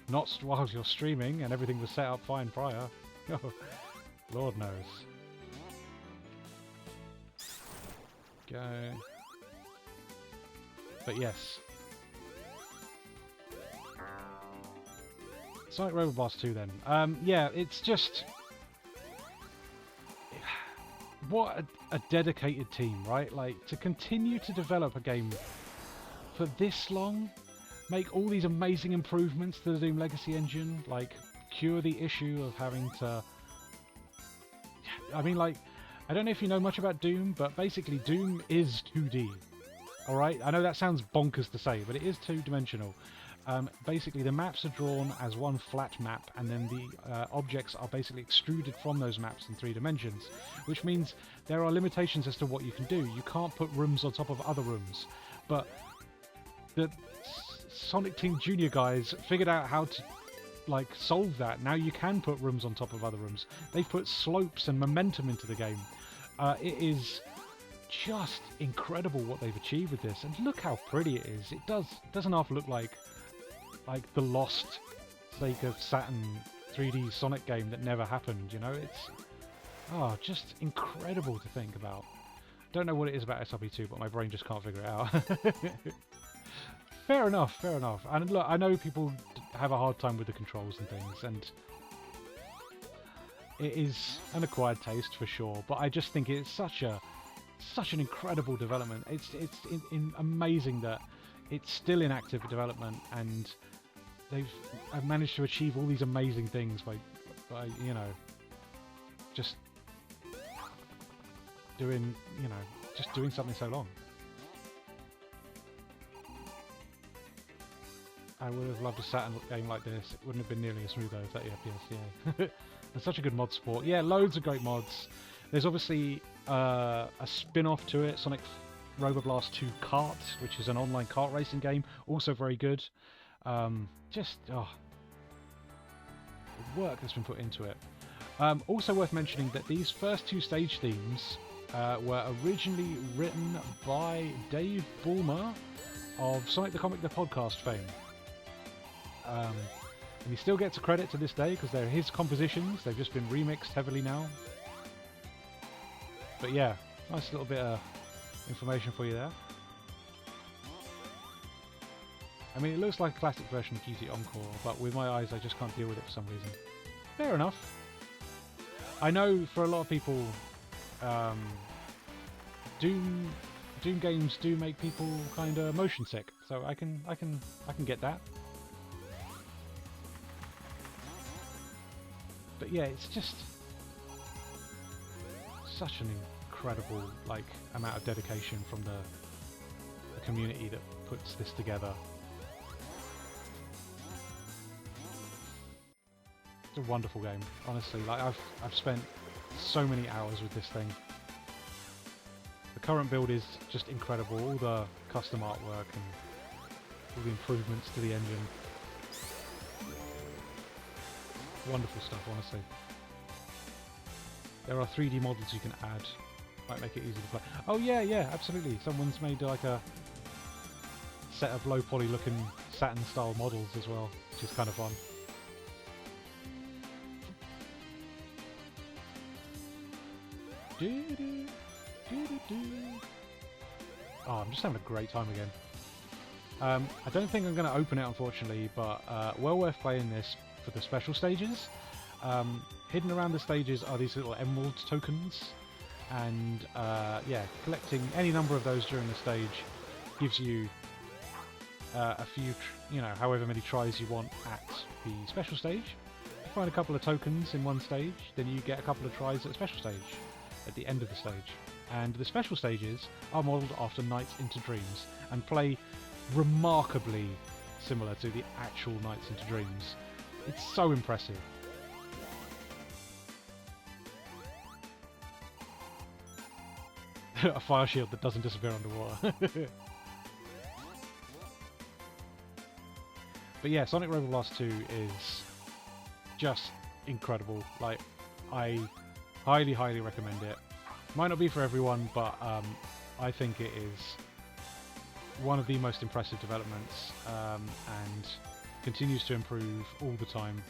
Not while you're streaming and everything was set up fine prior. Lord knows. Go. But yes. Sonic Rover Blast 2 then. Yeah, it's just... What a dedicated team, right? Like, to continue to develop a game for this long, make all these amazing improvements to the Doom Legacy engine, like, cure the issue of having to... I mean, like, I don't know if you know much about Doom, but basically Doom is 2D. Alright? I know that sounds bonkers to say, but it is two-dimensional. Basically, the maps are drawn as one flat map, and then the objects are basically extruded from those maps in 3 dimensions, which means there are limitations as to what you can do. You can't put rooms on top of other rooms, but the Sonic Team Junior guys figured out how to solve that. Now you can put rooms on top of other rooms. They've put slopes and momentum into the game. It is just incredible what they've achieved with this, and look how pretty it is. It doesn't half look like the lost Sega Saturn 3D Sonic game that never happened, you know? It's just incredible to think about. Don't know what it is about SRP2, but my brain just can't figure it out. Fair enough, fair enough. And look, I know people have a hard time with the controls and things, and it is an acquired taste for sure, but I just think it's such an incredible development. It's amazing that it's still in active development, and I've managed to achieve all these amazing things by you know, just doing something so long. I would have loved a Saturn game like this. It wouldn't have been nearly as smooth though, 30 FPS, yeah. And such a good mod support. Yeah, loads of great mods. There's obviously a spin-off to it, Sonic Rover Blast 2 Kart, which is an online kart racing game, also very good. The work that's been put into it. Also worth mentioning that these first 2 stage themes were originally written by Dave Ballmer of Sonic the Comic the Podcast fame. And he still gets a credit to this day because they're his compositions. They've just been remixed heavily now. But yeah, nice little bit of information for you there. I mean, it looks like a classic version of QT Encore, but with my eyes I just can't deal with it for some reason. Fair enough. I know for a lot of people, Doom games do make people kind of motion sick, so I can get that. But yeah, it's just such an incredible amount of dedication from the community that puts this together. It's a wonderful game, honestly. I've spent so many hours with this thing. The current build is just incredible. All the custom artwork and all the improvements to the engine. Wonderful stuff, honestly. There are 3D models you can add. Might make it easy to play. Oh yeah, absolutely. Someone's made like a set of low poly looking Saturn style models as well, which is kind of fun. Oh, I'm just having a great time again. I don't think I'm going to open it, unfortunately, but well worth playing this for the special stages. Hidden around the stages are these little emerald tokens, and yeah, collecting any number of those during the stage gives you a few, however many tries you want at the special stage. If you find a couple of tokens in one stage, then you get a couple of tries at the special stage at the end of the stage. And the special stages are modelled after Nights into Dreams and play remarkably similar to the actual Nights into Dreams. It's so impressive. A fire shield that doesn't disappear underwater. But yeah, Sonic Rover Blast 2 is just incredible. I highly recommend it. Might not be for everyone, but I think it is one of the most impressive developments, and continues to improve all the time.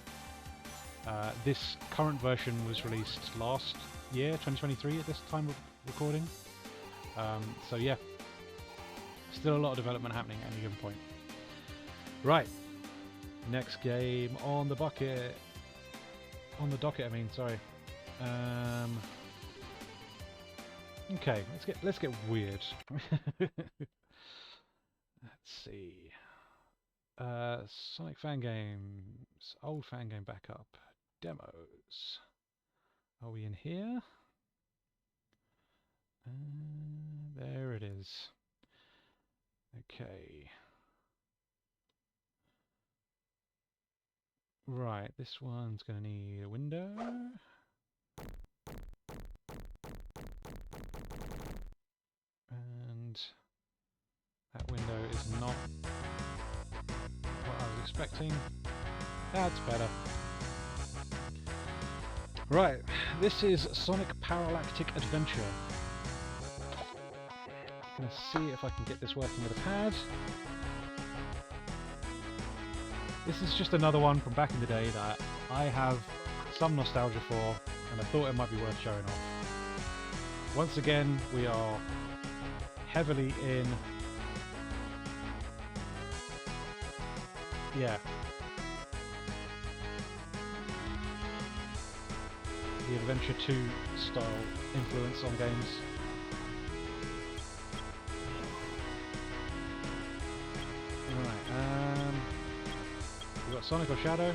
This current version was released last year, 2023, at this time of recording. So yeah, still a lot of development happening at any given point. Right, next game on the bucket. On the docket, I mean, sorry. Okay, let's get weird. Let's see. Sonic fan games, old fan game backup, demos. Are we in here? There it is. Okay. Right, this one's going to need a window. And that window is not what I was expecting. That's better. Right, this is Sonic Paralactic Adventure. I'm going to see if I can get this working with a pad. This is just another one from back in the day that I have some nostalgia for, and I thought it might be worth showing off. Once again, we are heavily in... yeah. The Adventure 2 style influence on games. Alright, we've got Sonic or Shadow.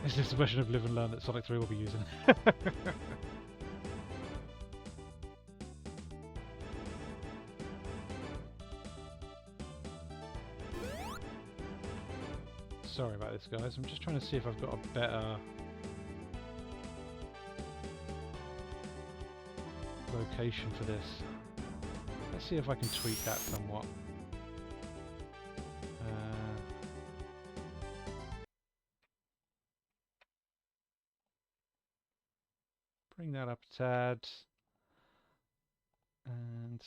Is this the version of Live and Learn that Sonic 3 will be using? Sorry about this, guys. I'm just trying to see if I've got a better location for this. Let's see if I can tweak that somewhat. Bring that up a tad. And...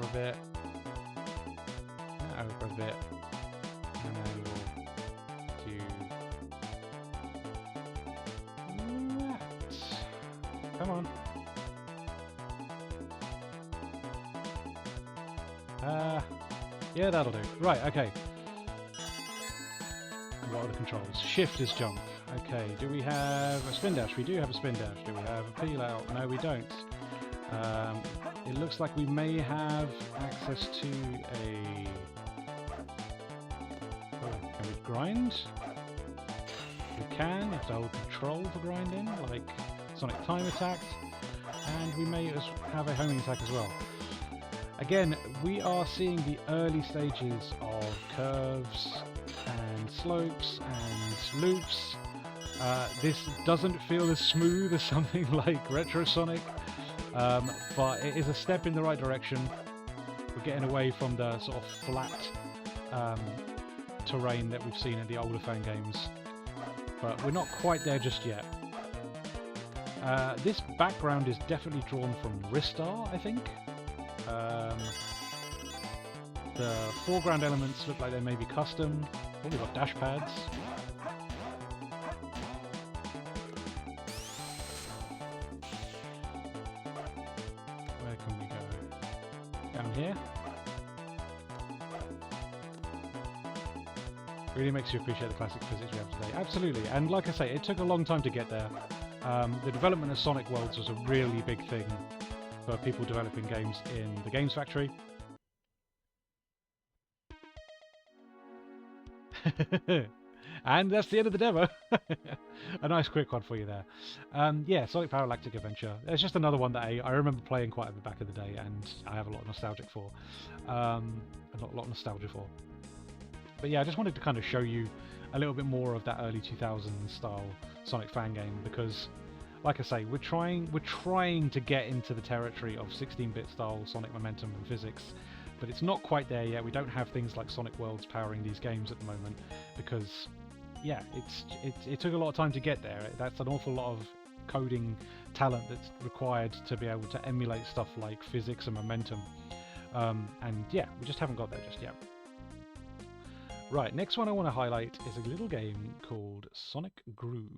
a bit. Over a bit. And then we'll do that. Come on. Yeah, that'll do. Right, okay. And what are the controls? Shift is jump. Okay, do we have a spin dash? We do have a spin dash. Do we have a peel out? No, we don't. It looks like we may have access to a... Oh, can we grind? We can. You have to hold control for grinding, like Sonic Time Attack. And we may have a homing attack as well. Again, we are seeing the early stages of curves and slopes and loops. This doesn't feel as smooth as something like Retro Sonic, but it is a step in the right direction. We're getting away from the sort of flat terrain that we've seen in the older fan games, but we're not quite there just yet. This background is definitely drawn from Ristar, I think. The foreground elements look like they may be custom. Oh, we've got dash pads. Where can we go? Down here? Really makes you appreciate the classic physics we have today. Absolutely, and like I say, it took a long time to get there. The development of Sonic Worlds was a really big thing for people developing games in the Games Factory. And that's the end of the demo. A nice quick one for you there. Yeah, Sonic Paralactic Adventure. It's just another one that I remember playing quite at the back of the day, and I have a lot of nostalgia for. But yeah, I just wanted to kind of show you a little bit more of that early 2000s style Sonic fan game, because, like I say, we're trying to get into the territory of 16-bit style Sonic momentum and physics. But it's not quite there yet. We don't have things like Sonic Worlds powering these games at the moment because, yeah, it took a lot of time to get there. That's an awful lot of coding talent that's required to be able to emulate stuff like physics and momentum. And yeah, we just haven't got there just yet. Right, next one I want to highlight is a little game called Sonic Groove.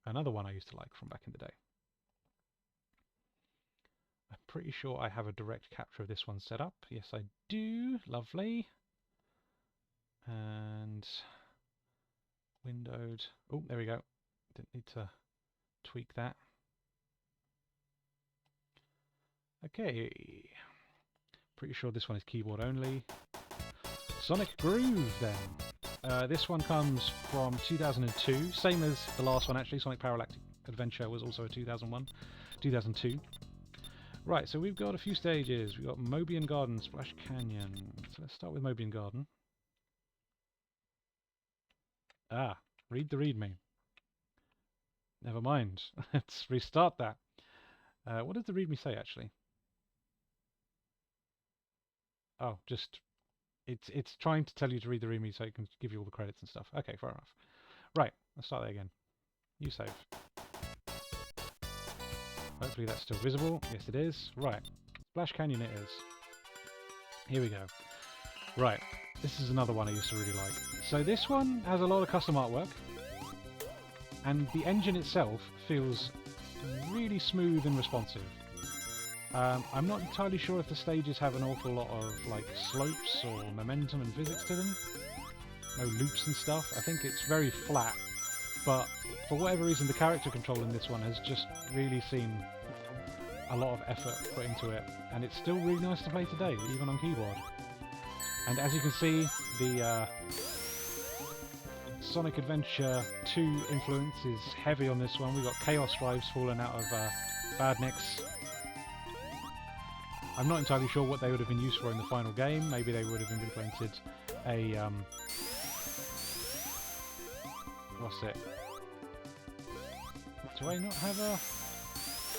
Another one I used to like from back in the day. I'm pretty sure I have a direct capture of this one set up. Yes, I do. Lovely. And windowed. Oh, there we go. Didn't need to tweak that. Okay. Pretty sure this one is keyboard only. Sonic Groove, then. This one comes from 2002. Same as the last one, actually. Sonic Paralactic Adventure was also a 2002. Right, so we've got a few stages. We've got Mobian Garden, Splash Canyon. So let's start with Mobian Garden. Ah, read the README. Never mind. Let's restart that. What does the README say, actually? Oh, just... It's trying to tell you to read the README so it can give you all the credits and stuff. Okay, fair enough. Right, let's start that again. New save. Hopefully that's still visible. Yes, it is. Right. Splash Canyon it is. Here we go. Right. This is another one I used to really like. So this one has a lot of custom artwork. And the engine itself feels really smooth and responsive. I'm not entirely sure if the stages have an awful lot of like slopes or momentum and physics to them. No loops and stuff. I think it's very flat. But for whatever reason, the character control in this one has just really seen a lot of effort put into it, and it's still really nice to play today, even on keyboard. And as you can see, the Sonic Adventure 2 influence is heavy on this one. We've got Chaos Drives falling out of Badniks. I'm not entirely sure what they would have been used for in the final game. Maybe they would have implemented a... what's it? Do I not have a...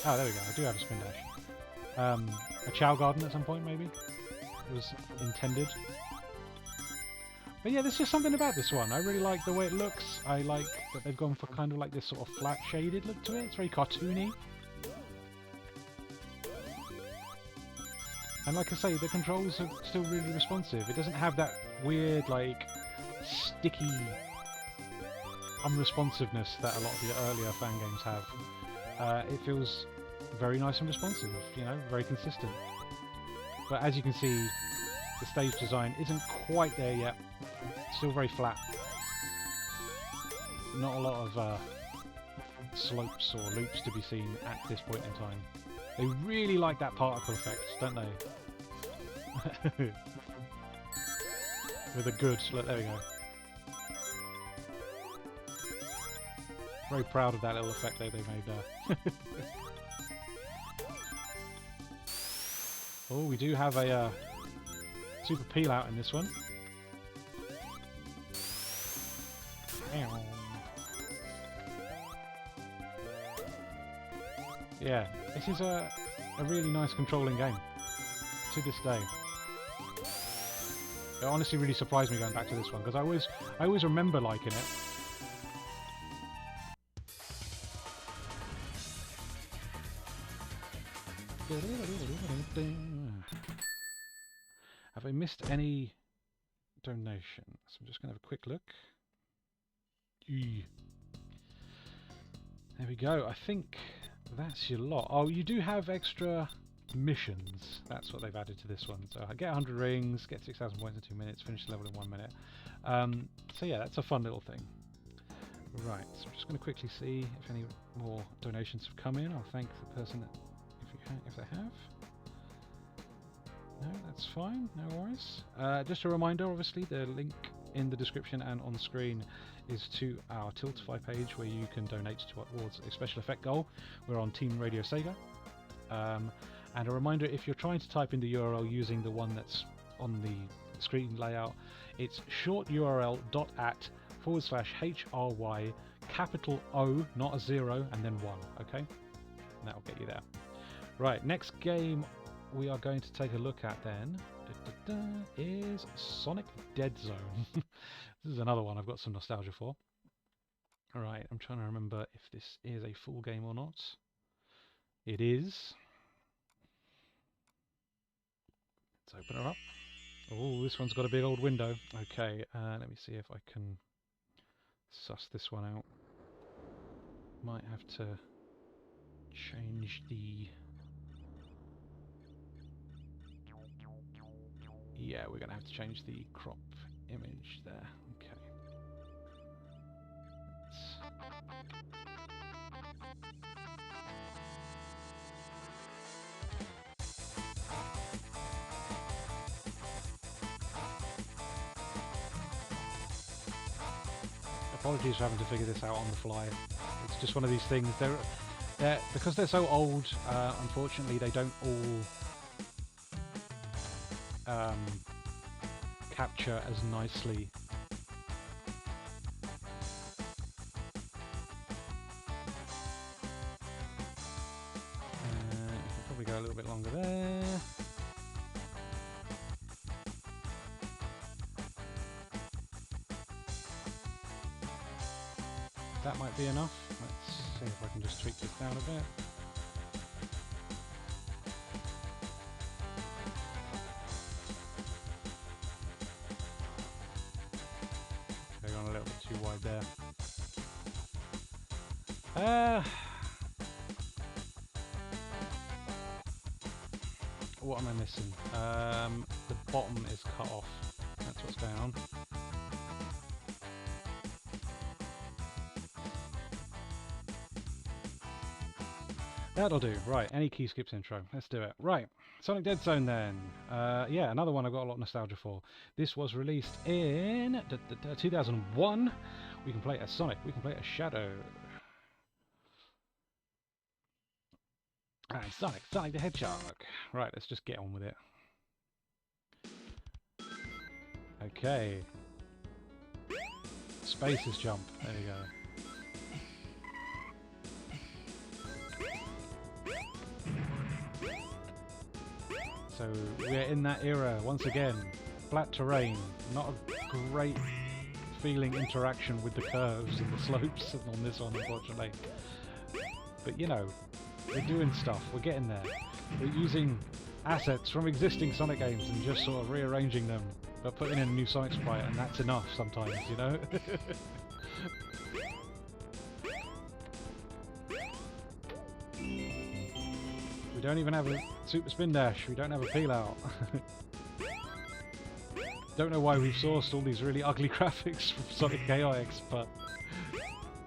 Oh, there we go. I do have a spin dash. A Chow Garden at some point, maybe? Was intended. But yeah, there's just something about this one. I really like the way it looks. I like that they've gone for kind of like this sort of flat shaded look to it. It's very cartoony. And like I say, the controls are still really responsive. It doesn't have that weird, like, sticky unresponsiveness that a lot of the earlier fan games have. It feels very nice and responsive, you know, very consistent. But as you can see, the stage design isn't quite there yet. Still very flat. Not a lot of slopes or loops to be seen at this point in time. They really like that particle effect, don't they? With a good... Look, there we go. Very proud of that little effect that they made there. Oh, we do have a super peel out in this one. Yeah, this is a really nice controlling game to this day. It honestly really surprised me going back to this one because I always remember liking it. Have I missed any donations? I'm just going to have a quick look. There we go. I think that's your lot. Oh, you do have extra missions. That's what they've added to this one. So I get 100 rings, get 6,000 points in 2 minutes, finish the level in 1 minute. So yeah, that's a fun little thing. Right, so I'm just going to quickly see if any more donations have come in. I'll thank the person that, if they have. No, that's fine. No worries. Just a reminder, obviously, the link in the description and on screen is to our Tiltify page where you can donate towards a special effect goal. We're on Team Radio Sega. And a reminder, if you're trying to type in the URL using the one that's on the screen layout, it's shorturl.at/HRY capital O, not a 0, and then 1, okay? And that'll get you there. Right, next game we are going to take a look at then is Sonic Dead Zone. This is another one I've got some nostalgia for. Alright, I'm trying to remember if this is a full game or not. It is. Let's open her up. Oh, this one's got a big old window. Okay, let me see if I can suss this one out. Might have to change the... Yeah, we're going to have to change the crop image there. Okay. Apologies for having to figure this out on the fly. It's just one of these things. They're because they're so old, unfortunately, they don't all capture as nicely. You can probably go a little bit longer there. That might be enough. Let's see if I can just tweak this down a bit. Going a little bit too wide there. What am I missing? The bottom is cut off. That's what's going on. That'll do. Right, any key skips intro. Let's do it. Right, Sonic Dead Zone then. Yeah, another one I've got a lot of nostalgia for. This was released in 2001. We can play as Sonic. We can play as Shadow. Alright, Sonic the Hedgehog. Right, let's just get on with it. Okay. Spaces jump. There we go. So we're in that era once again. Flat terrain, not a great feeling interaction with the curves and the slopes on this one, unfortunately. But you know, we're doing stuff, we're getting there. We're using assets from existing Sonic games and just sort of rearranging them, but putting in a new Sonic sprite, and that's enough sometimes, you know? We don't even have a Super Spin Dash, we don't have a peel out. Don't know why we've sourced all these really ugly graphics from Sonic KIX, but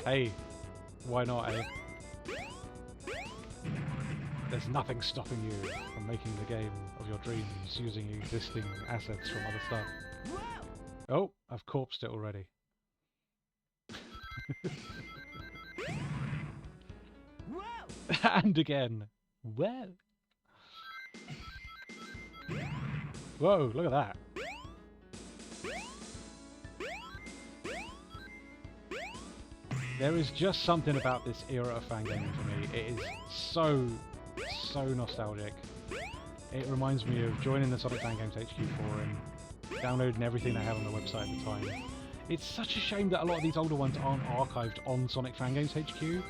hey, why not, eh? There's nothing stopping you from making the game of your dreams using existing assets from other stuff. Oh, I've corpsed it already. And again. Whoa! Whoa, look at that. There is just something about this era of fangaming for me. It is so nostalgic. It reminds me of joining the Sonic Fangames HQ forum, downloading everything they had on the website at the time. It's such a shame that a lot of these older ones aren't archived on Sonic Fangames HQ.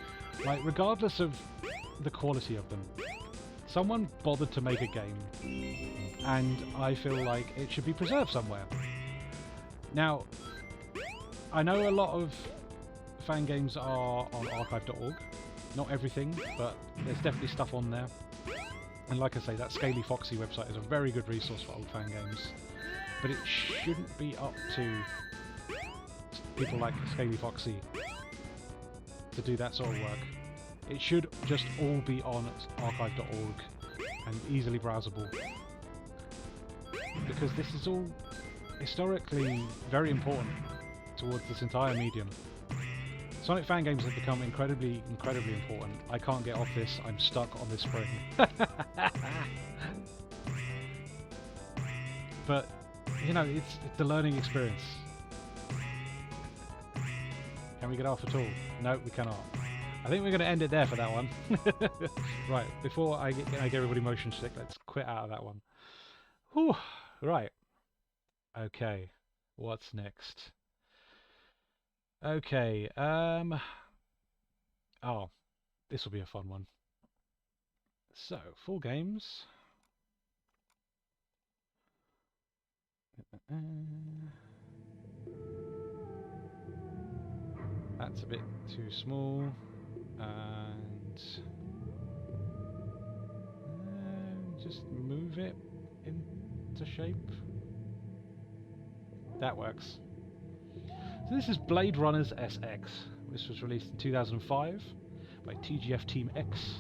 Like, regardless of the quality of them, someone bothered to make a game, and I feel like it should be preserved somewhere. Now, I know a lot of fan games are on archive.org. Not everything, but there's definitely stuff on there. And like I say, that Scaly Foxy website is a very good resource for old fan games. But it shouldn't be up to people like Scaly Foxy to do that sort of work. It should just all be on archive.org and easily browsable. Because this is all historically very important towards this entire medium. Sonic fan games have become incredibly important. I can't get off this, I'm stuck on this spring. But, you know, it's a learning experience. Can we get off at all? No, we cannot. I think we're going to end it there for that one. Right, before I get everybody motion sick, let's quit out of that one. Whew, right. Okay, what's next? Okay, oh, this will be a fun one. So, 4 games. That's a bit too small, and just move it into shape. That works. So this is Blade Runners SX. This was released in 2005 by TGF Team X.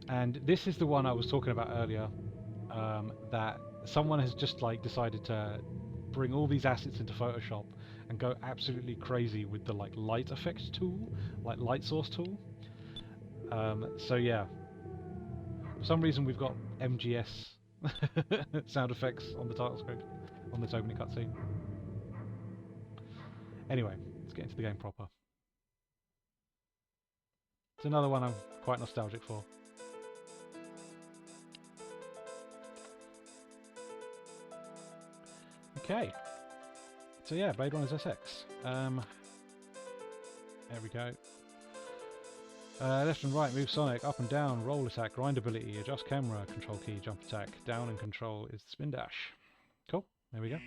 And this is the one I was talking about earlier, that someone has just like decided to bring all these assets into Photoshop and go absolutely crazy with the like light effect tool, like light source tool. So yeah, for some reason we've got MGS sound effects on the title screen, on this opening cutscene. Anyway, let's get into the game proper. It's another one I'm quite nostalgic for. Okay, so yeah, Blade Runners SX. There we go. Left and right, move Sonic, up and down, roll attack, grind ability, adjust camera, control key, jump attack, down and control is spin dash. Cool, there we go.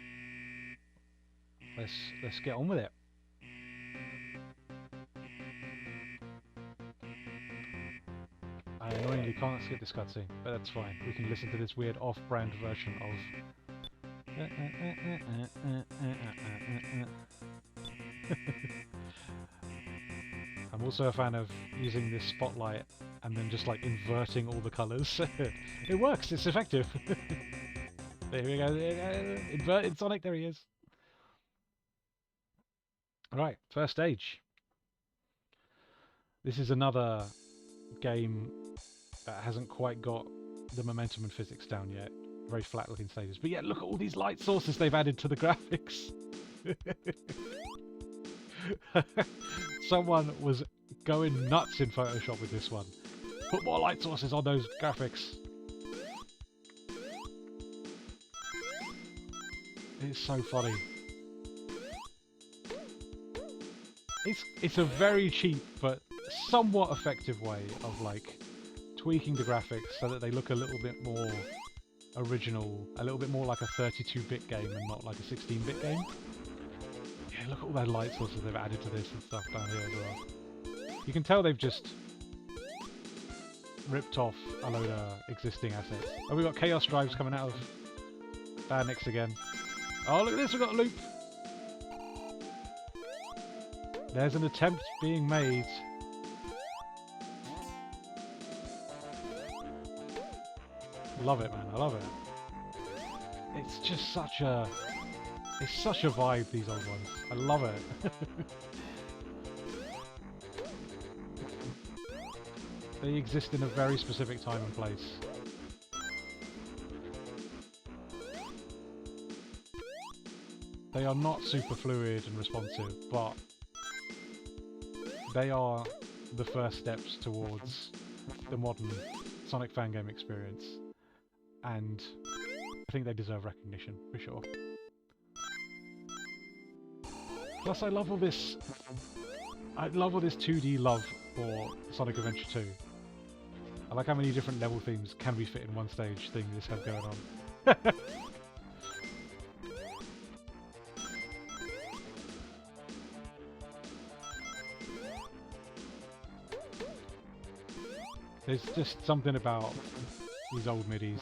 Let's get on with it. I annoyingly can't skip this cutscene, but that's fine. We can listen to this weird off-brand version of... I'm also a fan of using this spotlight and then just like inverting all the colours. It works, it's effective. There we go, inverted Sonic, there he is. Right, first stage. This is another game that hasn't quite got the momentum and physics down yet. Very flat looking stages. But yeah, look at all these light sources they've added to the graphics. Someone was going nuts in Photoshop with this one. Put more light sources on those graphics. It's so funny. It's a very cheap but somewhat effective way of like tweaking the graphics so that they look a little bit more original, a little bit more like a 32-bit game and not like a 16-bit game. Yeah, look at all those light sources they've added to this and stuff down here as well. You can tell they've just ripped off a load of existing assets. Oh, we've got chaos drives coming out of Badniks again. Oh, look at this, we've got a loop! There's an attempt being made. Love it, man, I love it. It's just such a... It's such a vibe, these old ones. I love it. They exist in a very specific time and place. They are not super fluid and responsive, but they are the first steps towards the modern Sonic fan game experience. And I think they deserve recognition, for sure. Plus, I love all this 2D love for Sonic Adventure 2. I like how many different level themes can be fit in one stage thing this has going on. There's just something about these old midis.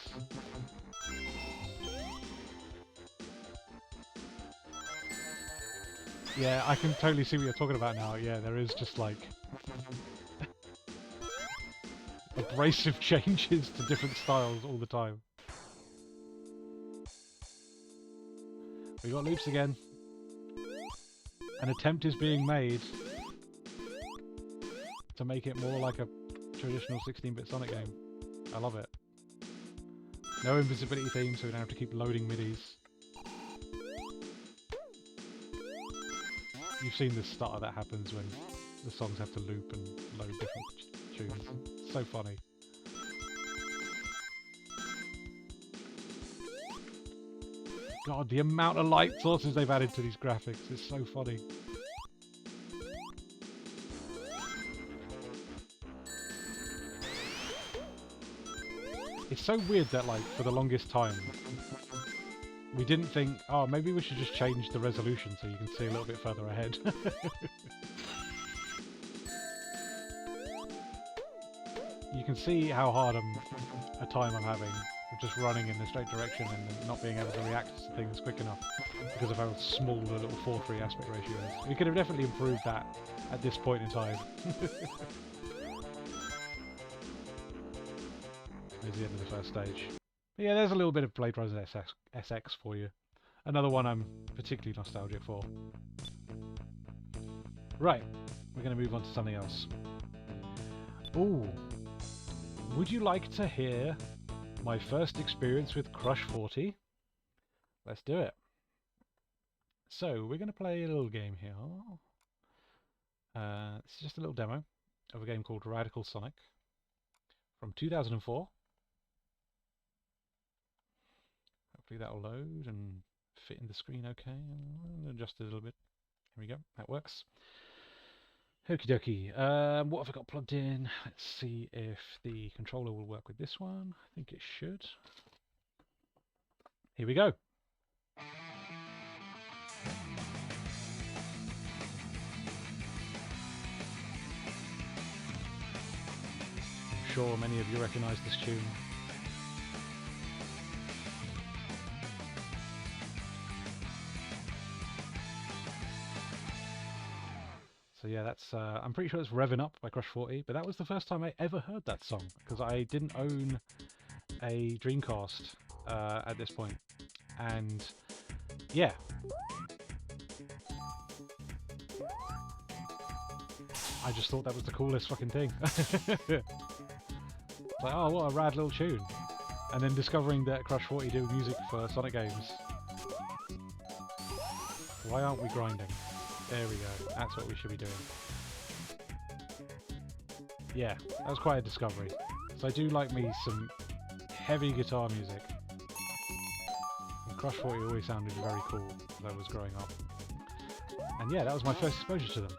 Yeah, I can totally see what you're talking about now. Yeah, there is just like abrasive changes to different styles all the time. We got loops again. An attempt is being made to make it more like a traditional 16-bit Sonic game. I love it. No invisibility theme, so we don't have to keep loading midis. You've seen the stutter that happens when the songs have to loop and load different tunes. It's so funny. God, the amount of light sources they've added to these graphics is so funny. It's so weird that, like, for the longest time, we didn't think, oh, maybe we should just change the resolution so you can see a little bit further ahead. You can see how hard a time I'm having of just running in the straight direction and not being able to react to things quick enough because of how small the little 4:3 aspect ratio is. We could have definitely improved that at this point in time. There's the end of the first stage. But yeah, there's a little bit of Blade Runner SX for you. Another one I'm particularly nostalgic for. Right, we're going to move on to something else. Ooh, would you like to hear my first experience with Crush 40? Let's do it. So, we're going to play a little game here. It's just a little demo of a game called Radical Sonic from 2004. Hopefully that'll load and fit in the screen okay. I'll adjust it a little bit. Here we go, that works. Okie dokie. What have I got plugged in? Let's see if the controller will work with this one. I think it should. Here we go. I'm sure many of you recognise this tune. So yeah, that's I'm pretty sure it's Revving Up by Crush 40, but that was the first time I ever heard that song, because I didn't own a Dreamcast at this point. And yeah. I just thought that was the coolest fucking thing. Like, oh, what a rad little tune. And then discovering that Crush 40 do music for Sonic games. Why aren't we grinding? There we go. That's what we should be doing. Yeah, that was quite a discovery. So I do like me some heavy guitar music. And Crush 40 always sounded very cool as I was growing up. And yeah, that was my first exposure to them.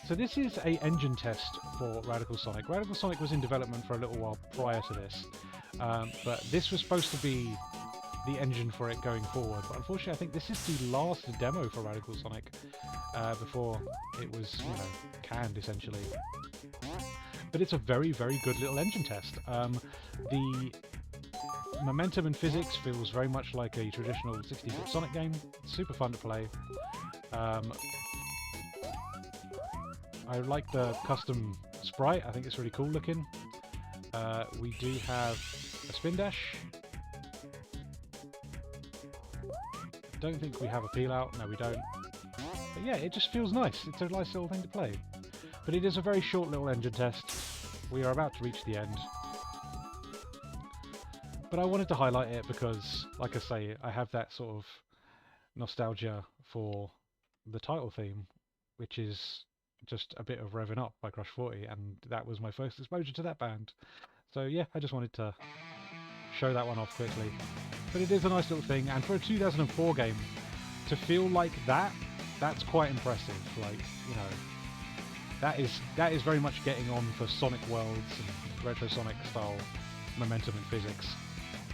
So this is a engine test for Radical Sonic. Radical Sonic was in development for a little while prior to this, but this was supposed to be the engine for it going forward. But unfortunately, I think this is the last demo for Radical Sonic before it was, you know, canned essentially. But it's a very, very good little engine test. The momentum and physics feels very much like a traditional 60-bit Sonic game. Super fun to play. I like the custom sprite. I think it's really cool looking. We do have a spin dash. Don't think we have a peel out. No, we don't. But yeah, it just feels nice. It's a nice little thing to play. But it is a very short little engine test. We are about to reach the end. But I wanted to highlight it because, like I say, I have that sort of nostalgia for the title theme, which is just a bit of Revving Up by Crush 40, and that was my first exposure to that band. So yeah, I just wanted to show that one off quickly. But it is a nice little thing, and for a 2004 game, to feel like that, that's quite impressive. Like, you know, that is very much getting on for Sonic Worlds and Retro Sonic style momentum and physics.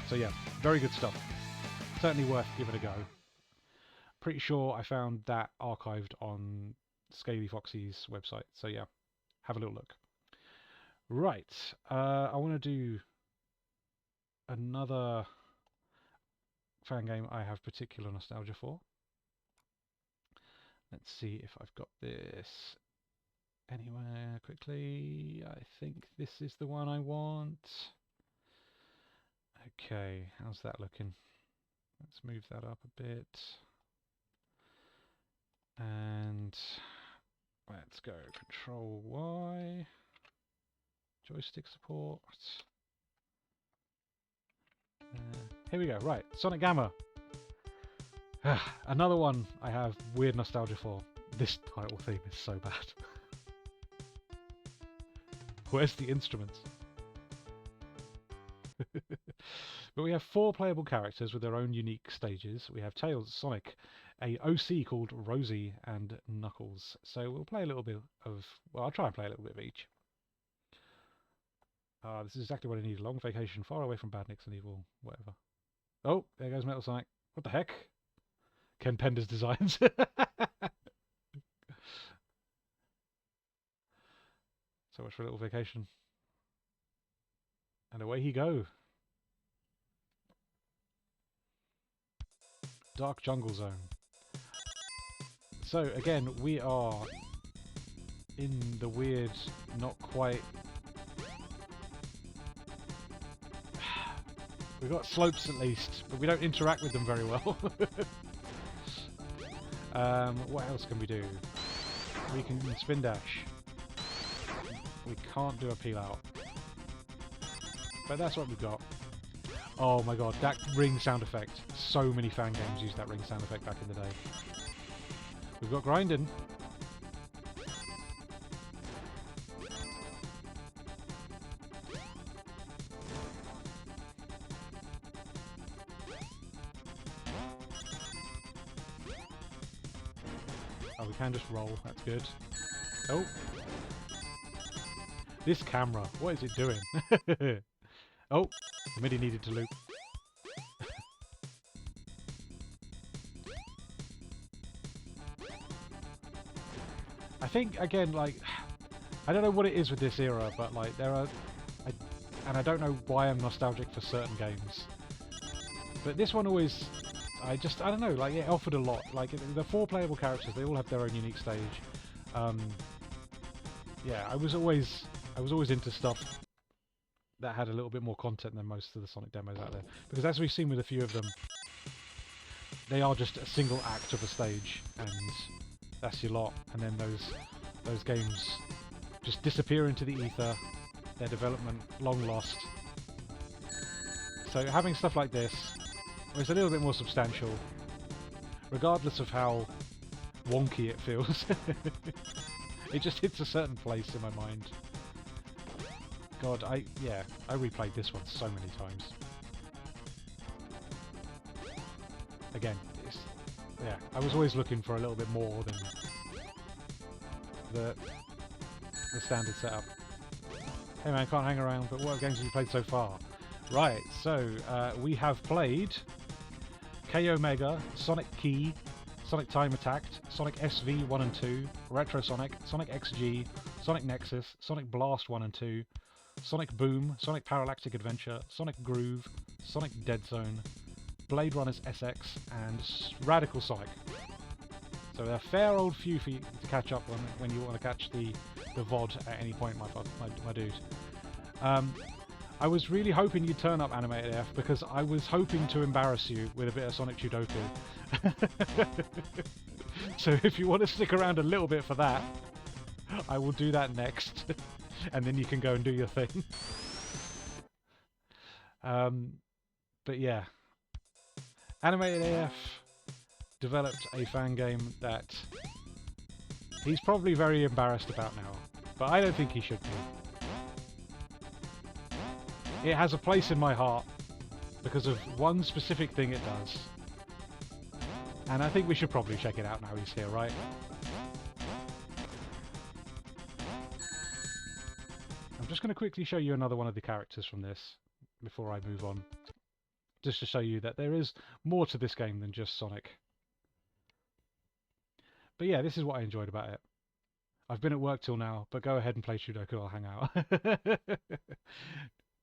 So yeah, very good stuff. Certainly worth giving it a go. Pretty sure I found that archived on Scaly Foxy's website. So yeah, have a little look. Right, I want to do another fan game I have particular nostalgia for. Let's see if I've got this anywhere quickly. I think this is the one I want. Okay, how's that looking? Let's move that up a bit. And let's go Control Y. Joystick support. Here we go. Right, Sonic Gamma. Another one I have weird nostalgia for. This title theme is so bad. Where's the instruments? But we have 4 playable characters with their own unique stages. We have Tails, Sonic, a OC called Rosie, and Knuckles. So we'll play a little bit of... Well, I'll try and play a little bit of each. This is exactly what I need. A long vacation, far away from badniks and evil, whatever. Oh, there goes Metal Sonic. What the heck? Ken Pender's designs. So much for a little vacation. And away he go. Dark Jungle Zone. So again, we are in the weird, not quite... We've got slopes at least, but we don't interact with them very well. What else can we do? We can spin dash. We can't do a peel out. But that's what we've got. Oh my god, that ring sound effect. So many fan games use that ring sound effect back in the day. We've got grinding. Oh, we can just roll. That's good. Oh. This camera. What is it doing? Oh, the MIDI needed to loop. I think, again, like, I don't know what it is with this era, but, like, there are... and I don't know why I'm nostalgic for certain games. But this one always... I don't know, like, it offered a lot. Like, the 4 playable characters, they all have their own unique stage. Yeah, I was always into stuff that had a little bit more content than most of the Sonic demos out there. Because as we've seen with a few of them, they are just a single act of a stage, and that's your lot. And then those games just disappear into the ether, their development long lost. So having stuff like this, where it's a little bit more substantial, regardless of how wonky it feels, it just hits a certain place in my mind. God, I replayed this one so many times. Again, I was always looking for a little bit more than the standard setup. Hey man, can't hang around, but what games have you played so far? Right, so we have played KO Mega, Sonic Key, Sonic Time Attacked, Sonic SV 1 and 2, Retro Sonic, Sonic XG, Sonic Nexus, Sonic Blast 1 and 2, Sonic Boom, Sonic Paralactic Adventure, Sonic Groove, Sonic Dead Zone, Blade Runners SX, and Radical Sonic. So a fair old few for you to catch up on when you want to catch the VOD at any point, my dude. I was really hoping you'd turn up, Animated AF, because I was hoping to embarrass you with a bit of Sonic Sudoku. So if you want to stick around a little bit for that, I will do that next, and then you can go and do your thing. But yeah, Animated AF developed a fan game that he's probably very embarrassed about now, but I don't think he should be. It has a place in my heart because of one specific thing it does. And I think we should probably check it out now he's here, right? I'm just going to quickly show you another one of the characters from this before I move on. Just to show you that there is more to this game than just Sonic. But yeah, this is what I enjoyed about it. I've been at work till now, but go ahead and play Sudoku, I'll hang out.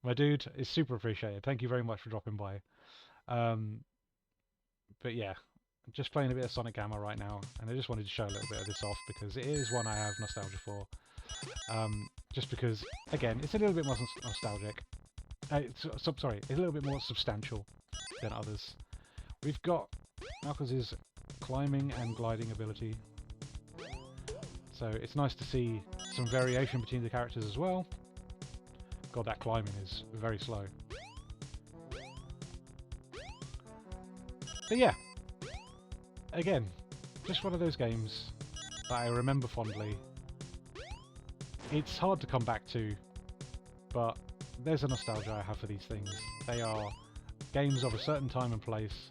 My dude, it's super appreciated. Thank you very much for dropping by. But yeah, I'm just playing a bit of Sonic Gamma right now, and I just wanted to show a little bit of this off because it is one I have nostalgia for. Just because, again, it's a little bit more nostalgic. Sorry, it's a little bit more substantial than others. We've got Knuckles' climbing and gliding ability. So it's nice to see some variation between the characters as well. God, that climbing is very slow. But yeah, again, just one of those games that I remember fondly. It's hard to come back to, but there's a nostalgia I have for these things. They are games of a certain time and place.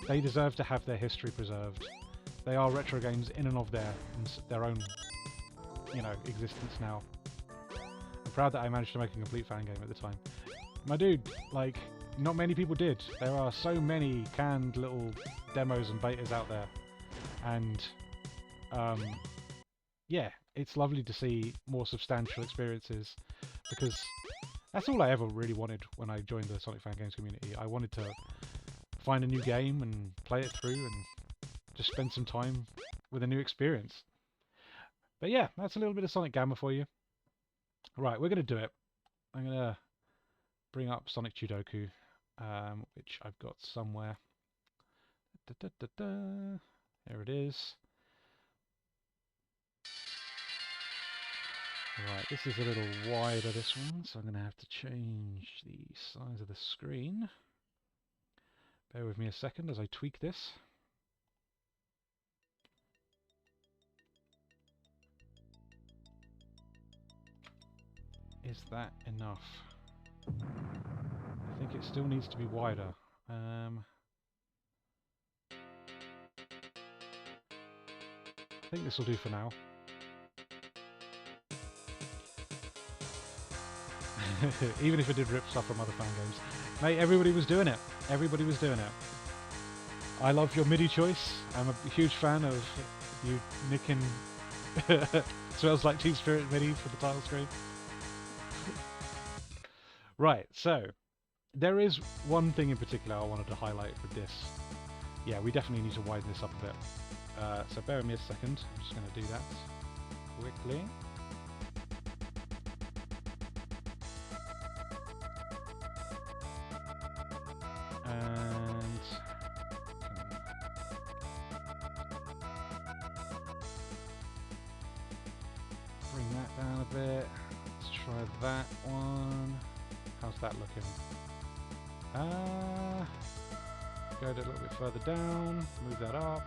They deserve to have their history preserved. They are retro games in and of their own, you know, existence now. I'm proud that I managed to make a complete fan game at the time. My dude, like, not many people did. There are so many canned little demos and betas out there. And, yeah, it's lovely to see more substantial experiences, because that's all I ever really wanted when I joined the Sonic Fan Games community. I wanted to find a new game and play it through and just spend some time with a new experience. But yeah, that's a little bit of Sonic Gamma for you. Right, we're going to do it. I'm going to bring up Sonic Sudoku, which I've got somewhere. There it is. Right, this is a little wider, this one, so I'm going to have to change the size of the screen. Bear with me a second as I tweak this. Is that enough? I think it still needs to be wider. I think this will do for now. Even if it did rip stuff from other fan games. Mate, everybody was doing it. Everybody was doing it. I love your MIDI choice. I'm a huge fan of you nicking Smells Like Teen Spirit MIDI for the title screen. Right, so there is one thing in particular I wanted to highlight with this. Yeah, we definitely need to widen this up a bit. So bear with me a second. I'm just going to do that quickly. And bring that down a bit. Let's try that one. How's that looking? Go a little bit further down, move that up.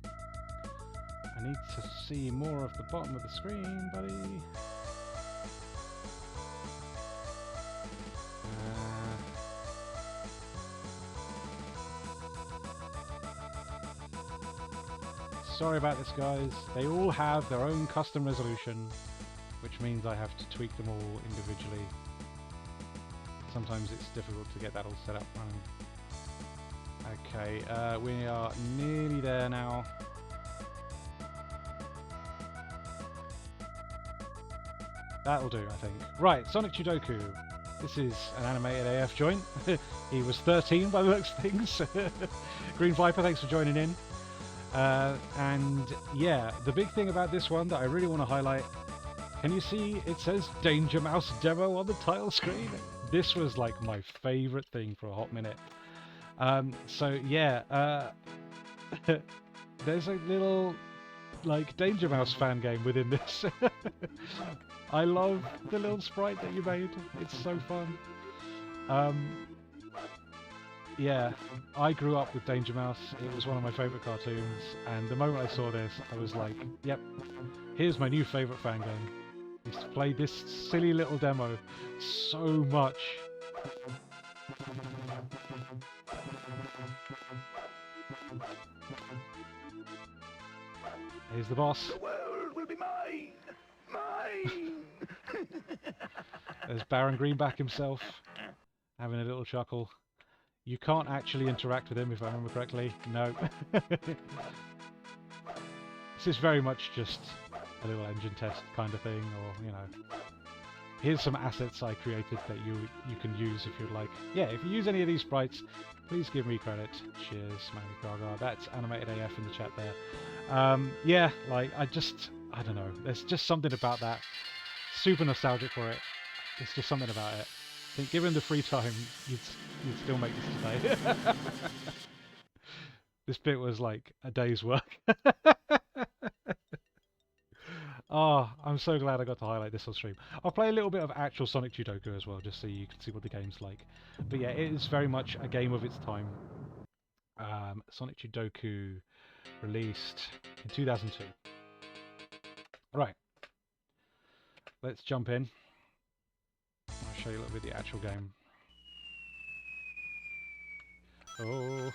I need to see more of the bottom of the screen, buddy. sorry about this, guys. They all have their own custom resolution, which means I have to tweak them all individually. Sometimes it's difficult to get that all set up running. Okay, we are nearly there now. That'll do, I think. Right, Sonic Chudoku. This is an animated AF joint. He was 13 by the looks of things. Green Viper, thanks for joining in. And yeah, the big thing about this one that I really want to highlight, can you see it says Danger Mouse Demo on the title screen? This was like my favourite thing for a hot minute. So yeah, there's a little like Danger Mouse fan game within this. I love the little sprite that you made. It's so fun. Yeah, I grew up with Danger Mouse. It was one of my favourite cartoons, and the moment I saw this, I was like, yep, here's my new favourite fan game. I used to play this silly little demo so much. Here's the boss. The world will be mine! Mine! There's Baron Greenback himself, having a little chuckle. You can't actually interact with him, if I remember correctly. No. This is very much just a little engine test kind of thing, or, you know, here's some assets I created that you can use if you'd like. Yeah, if you use any of these sprites, please give me credit. Cheers, Maggie Gaga. That's Animated AF in the chat there. Yeah, like, I don't know. There's just something about that. Super nostalgic for it. There's just something about it. I think given the free time, you'd still make this today. This bit was like a day's work. Oh, I'm so glad I got to highlight this on stream. I'll play a little bit of actual Sonic Chudoku as well, just so you can see what the game's like. But yeah, it is very much a game of its time. Sonic Chudoku released in 2002. Right. Let's jump in. I'll show you a little bit of the actual game. Oh,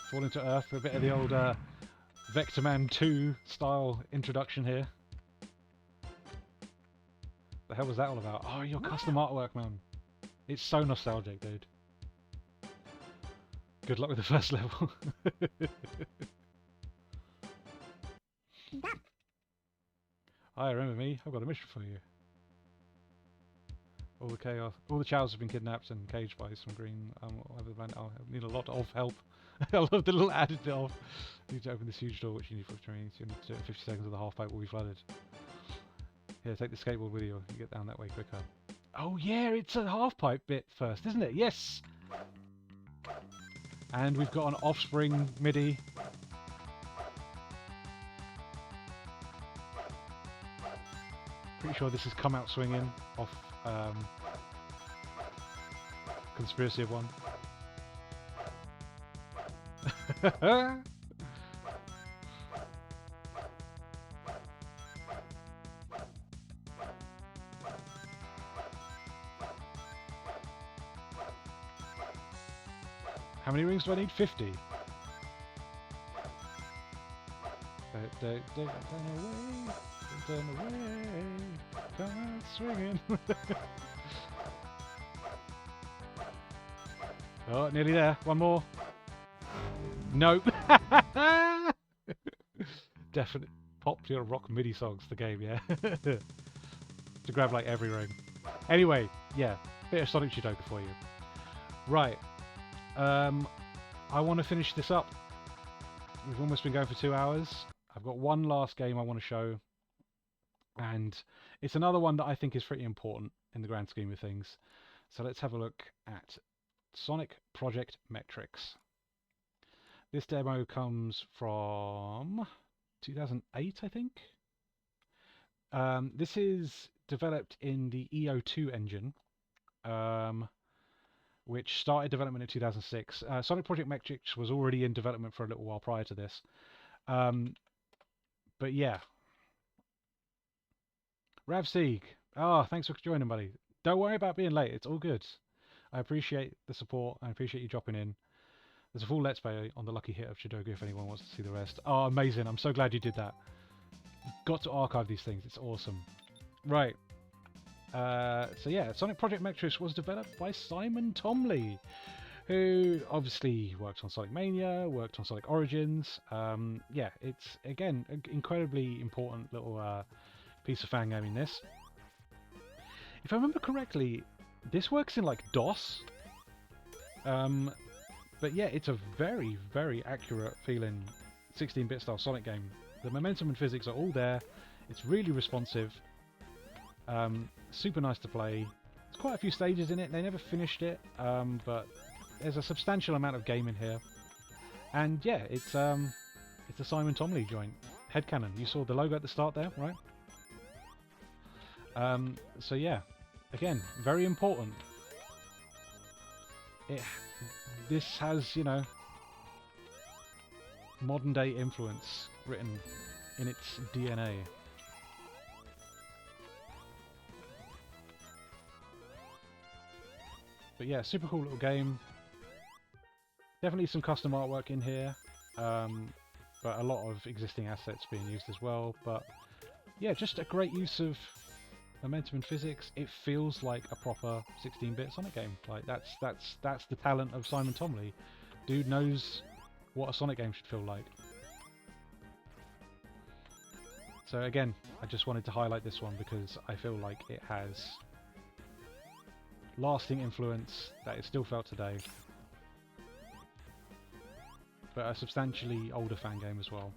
falling to earth, a bit of the old Vectorman 2 style introduction here. The hell was that all about? Oh, your custom artwork, man. It's so nostalgic, dude. Good luck with the first level. Hi, remember me? I've got a mission for you. All the chaos, all the chows have been kidnapped and caged by some green. I need a lot of help. I love the little added bit of. You need to open this huge door, which you need for training. So you need to do it in 50 seconds, or the half pipe will be flooded. Here, take the skateboard with you. You get down that way quicker. Oh yeah, it's a half pipe bit first, isn't it? Yes. And we've got an offspring MIDI. Pretty sure this has come out swinging off Conspiracy of One. How many rings do I need? 50. Turn away, come on swinging. Oh, nearly there. One more. Nope. Definite popular rock MIDI songs, the game, yeah. To grab like every ring. Anyway, yeah, bit of Sonic Chudoku for you. Right. I want to finish this up. We've almost been going for 2 hours. I've got one last game I want to show, and it's another one that I think is pretty important in the grand scheme of things. So let's have a look at Sonic Project Metrics. This demo comes from 2008, I think. This is developed in the EO2 engine, which started development in 2006. Sonic Project Metrics was already in development for a little while prior to this. But yeah. Ravseeg. Oh, thanks for joining, buddy. Don't worry about being late. It's all good. I appreciate the support. I appreciate you dropping in. There's a full Let's Play on the lucky hit of Chidogu if anyone wants to see the rest. Oh, amazing. I'm so glad you did that. Got to archive these things. It's awesome. Right. So yeah, Sonic Project Metrics was developed by Simon Tomley, who obviously worked on Sonic Mania, worked on Sonic Origins. Yeah, it's, again, an incredibly important little piece of fan gaming, this. If I remember correctly, this works in, like, DOS. But yeah, it's a very, very accurate feeling 16-bit style Sonic game. The momentum and physics are all there. It's really responsive. Super nice to play. There's quite a few stages in it. They never finished it, but there's a substantial amount of game in here. And yeah, it's a Simon Tomley joint. Headcanon. You saw the logo at the start there, right? So yeah, again, very important. This has, you know, modern day influence written in its DNA. But yeah, super cool little game. Definitely some custom artwork in here, but a lot of existing assets being used as well. But yeah, just a great use of momentum and physics. It feels like a proper 16-bit Sonic game. Like that's the talent of Simon Tomley. Dude knows what a Sonic game should feel like. So again, I just wanted to highlight this one because I feel like it has lasting influence that is still felt today. But a substantially older fan game as well.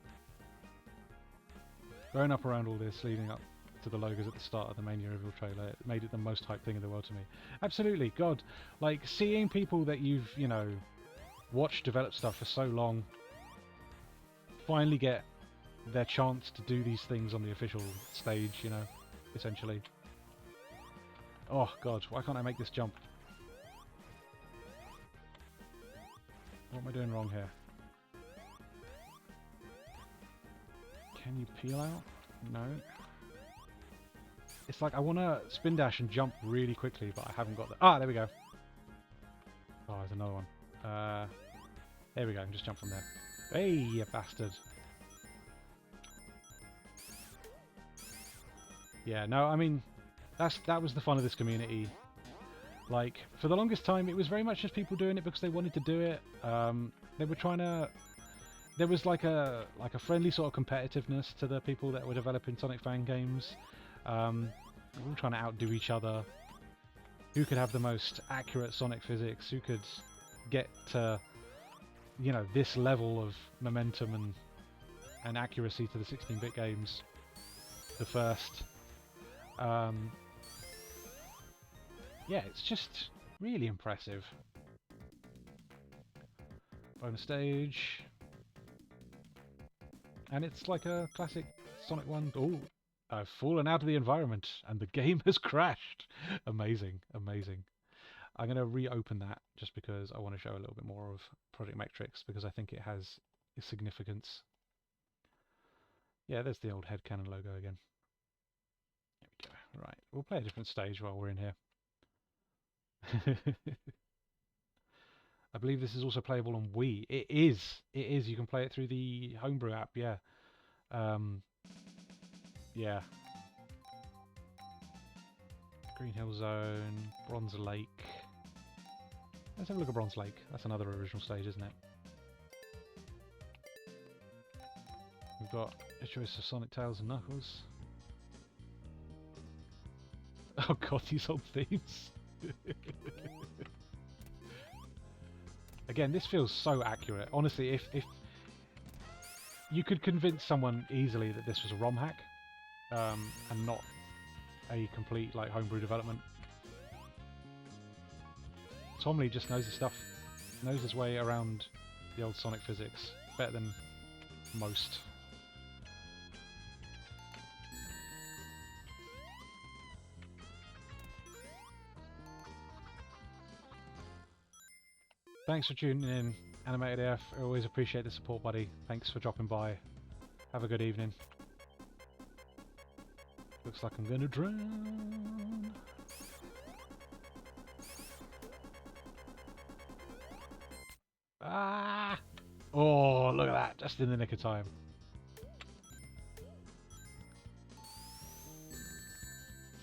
Growing up around all this, leading up to the logos at the start of the Mania reveal trailer, it made it the most hyped thing in the world to me. Absolutely, God, like seeing people that you've, you know, watched develop stuff for so long finally get their chance to do these things on the official stage, you know, essentially. Oh God, why can't I make this jump? What am I doing wrong here? Can you peel out? No. It's like I want to spin dash and jump really quickly, but I haven't got the... Ah, there we go. Oh, there's another one. There we go, I can just jump from there. Hey, you bastard. Yeah, no, I mean, that was the fun of this community. Like, for the longest time, it was very much just people doing it because they wanted to do it. They were trying to... There was like a friendly sort of competitiveness to the people that were developing Sonic fan games. We're all trying to outdo each other. Who could have the most accurate Sonic physics? Who could get to, you know, this level of momentum and accuracy to the 16-bit games the first? Yeah, it's just really impressive. Bonus stage. And it's like a classic Sonic 1. Oh, I've fallen out of the environment and the game has crashed. Amazing, amazing. I'm going to reopen that just because I want to show a little bit more of Project Metrics because I think it has significance. Yeah, there's the old headcanon logo again. There we go. Right, we'll play a different stage while we're in here. I believe this is also playable on Wii. It is. It is. You can play it through the Homebrew app. Yeah. Yeah. Green Hill Zone, Bronze Lake. Let's have a look at Bronze Lake. That's another original stage, isn't it? We've got a choice of Sonic, Tails and Knuckles. Oh god, these old themes. Again, this feels so accurate. Honestly, if you could convince someone easily that this was a ROM hack and not a complete like homebrew development. Tomley just knows his stuff, knows his way around the old Sonic physics better than most. Thanks for tuning in, Animated AF. I always appreciate the support, buddy. Thanks for dropping by. Have a good evening. Looks like I'm gonna drown. Ah! Oh, look at that, just in the nick of time.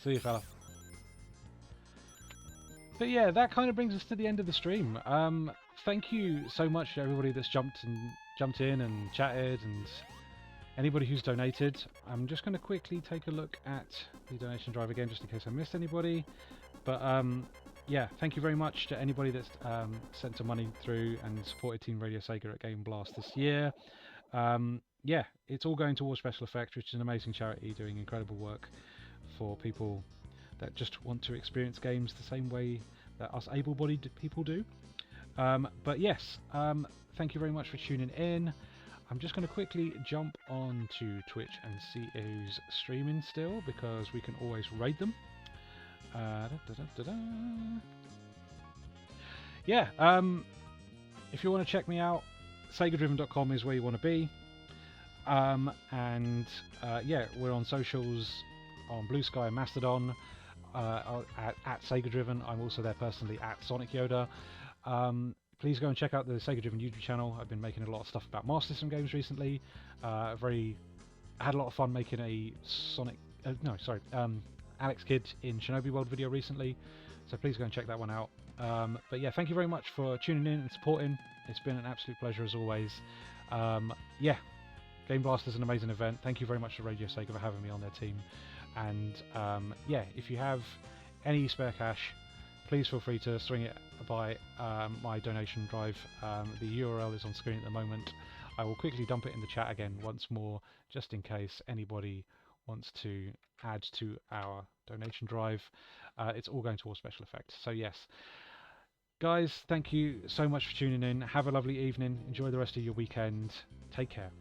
See you, fella. But yeah, that kind of brings us to the end of the stream. Thank you so much to everybody that's jumped in and chatted, and anybody who's donated. I'm just going to quickly take a look at the donation drive again, just in case I missed anybody. But yeah, thank you very much to anybody that's sent some money through and supported Team Radio Sega at Game Blast this year. Yeah, it's all going towards Special Effects, which is an amazing charity doing incredible work for people that just want to experience games the same way that us able-bodied people do. But yes, thank you very much for tuning in. I'm just going to quickly jump on to Twitch and see who's streaming still, because we can always raid them. Yeah, if you want to check me out, segadriven.com is where you want to be. Yeah, we're on socials on Blue Sky and Mastodon at Sega Driven. I'm also there personally at Sonic Yoda. Please go and check out the Sega Driven YouTube channel. I've been making a lot of stuff about Master System games recently. I had a lot of fun making a Alex Kidd in Shinobi World video recently, so please go and check that one out. But yeah, thank you very much for tuning in and supporting. It's been an absolute pleasure as always. Yeah, Game Blast is an amazing event. Thank you very much to Radio Sega for having me on their team. And yeah, if you have any spare cash, please feel free to swing it by my donation drive. The URL is on screen at the moment. I will quickly dump it in the chat again once more, just in case anybody wants to add to our donation drive. It's all going towards Special Effects. So yes, guys, thank you so much for tuning in. Have a lovely evening. Enjoy the rest of your weekend. Take care.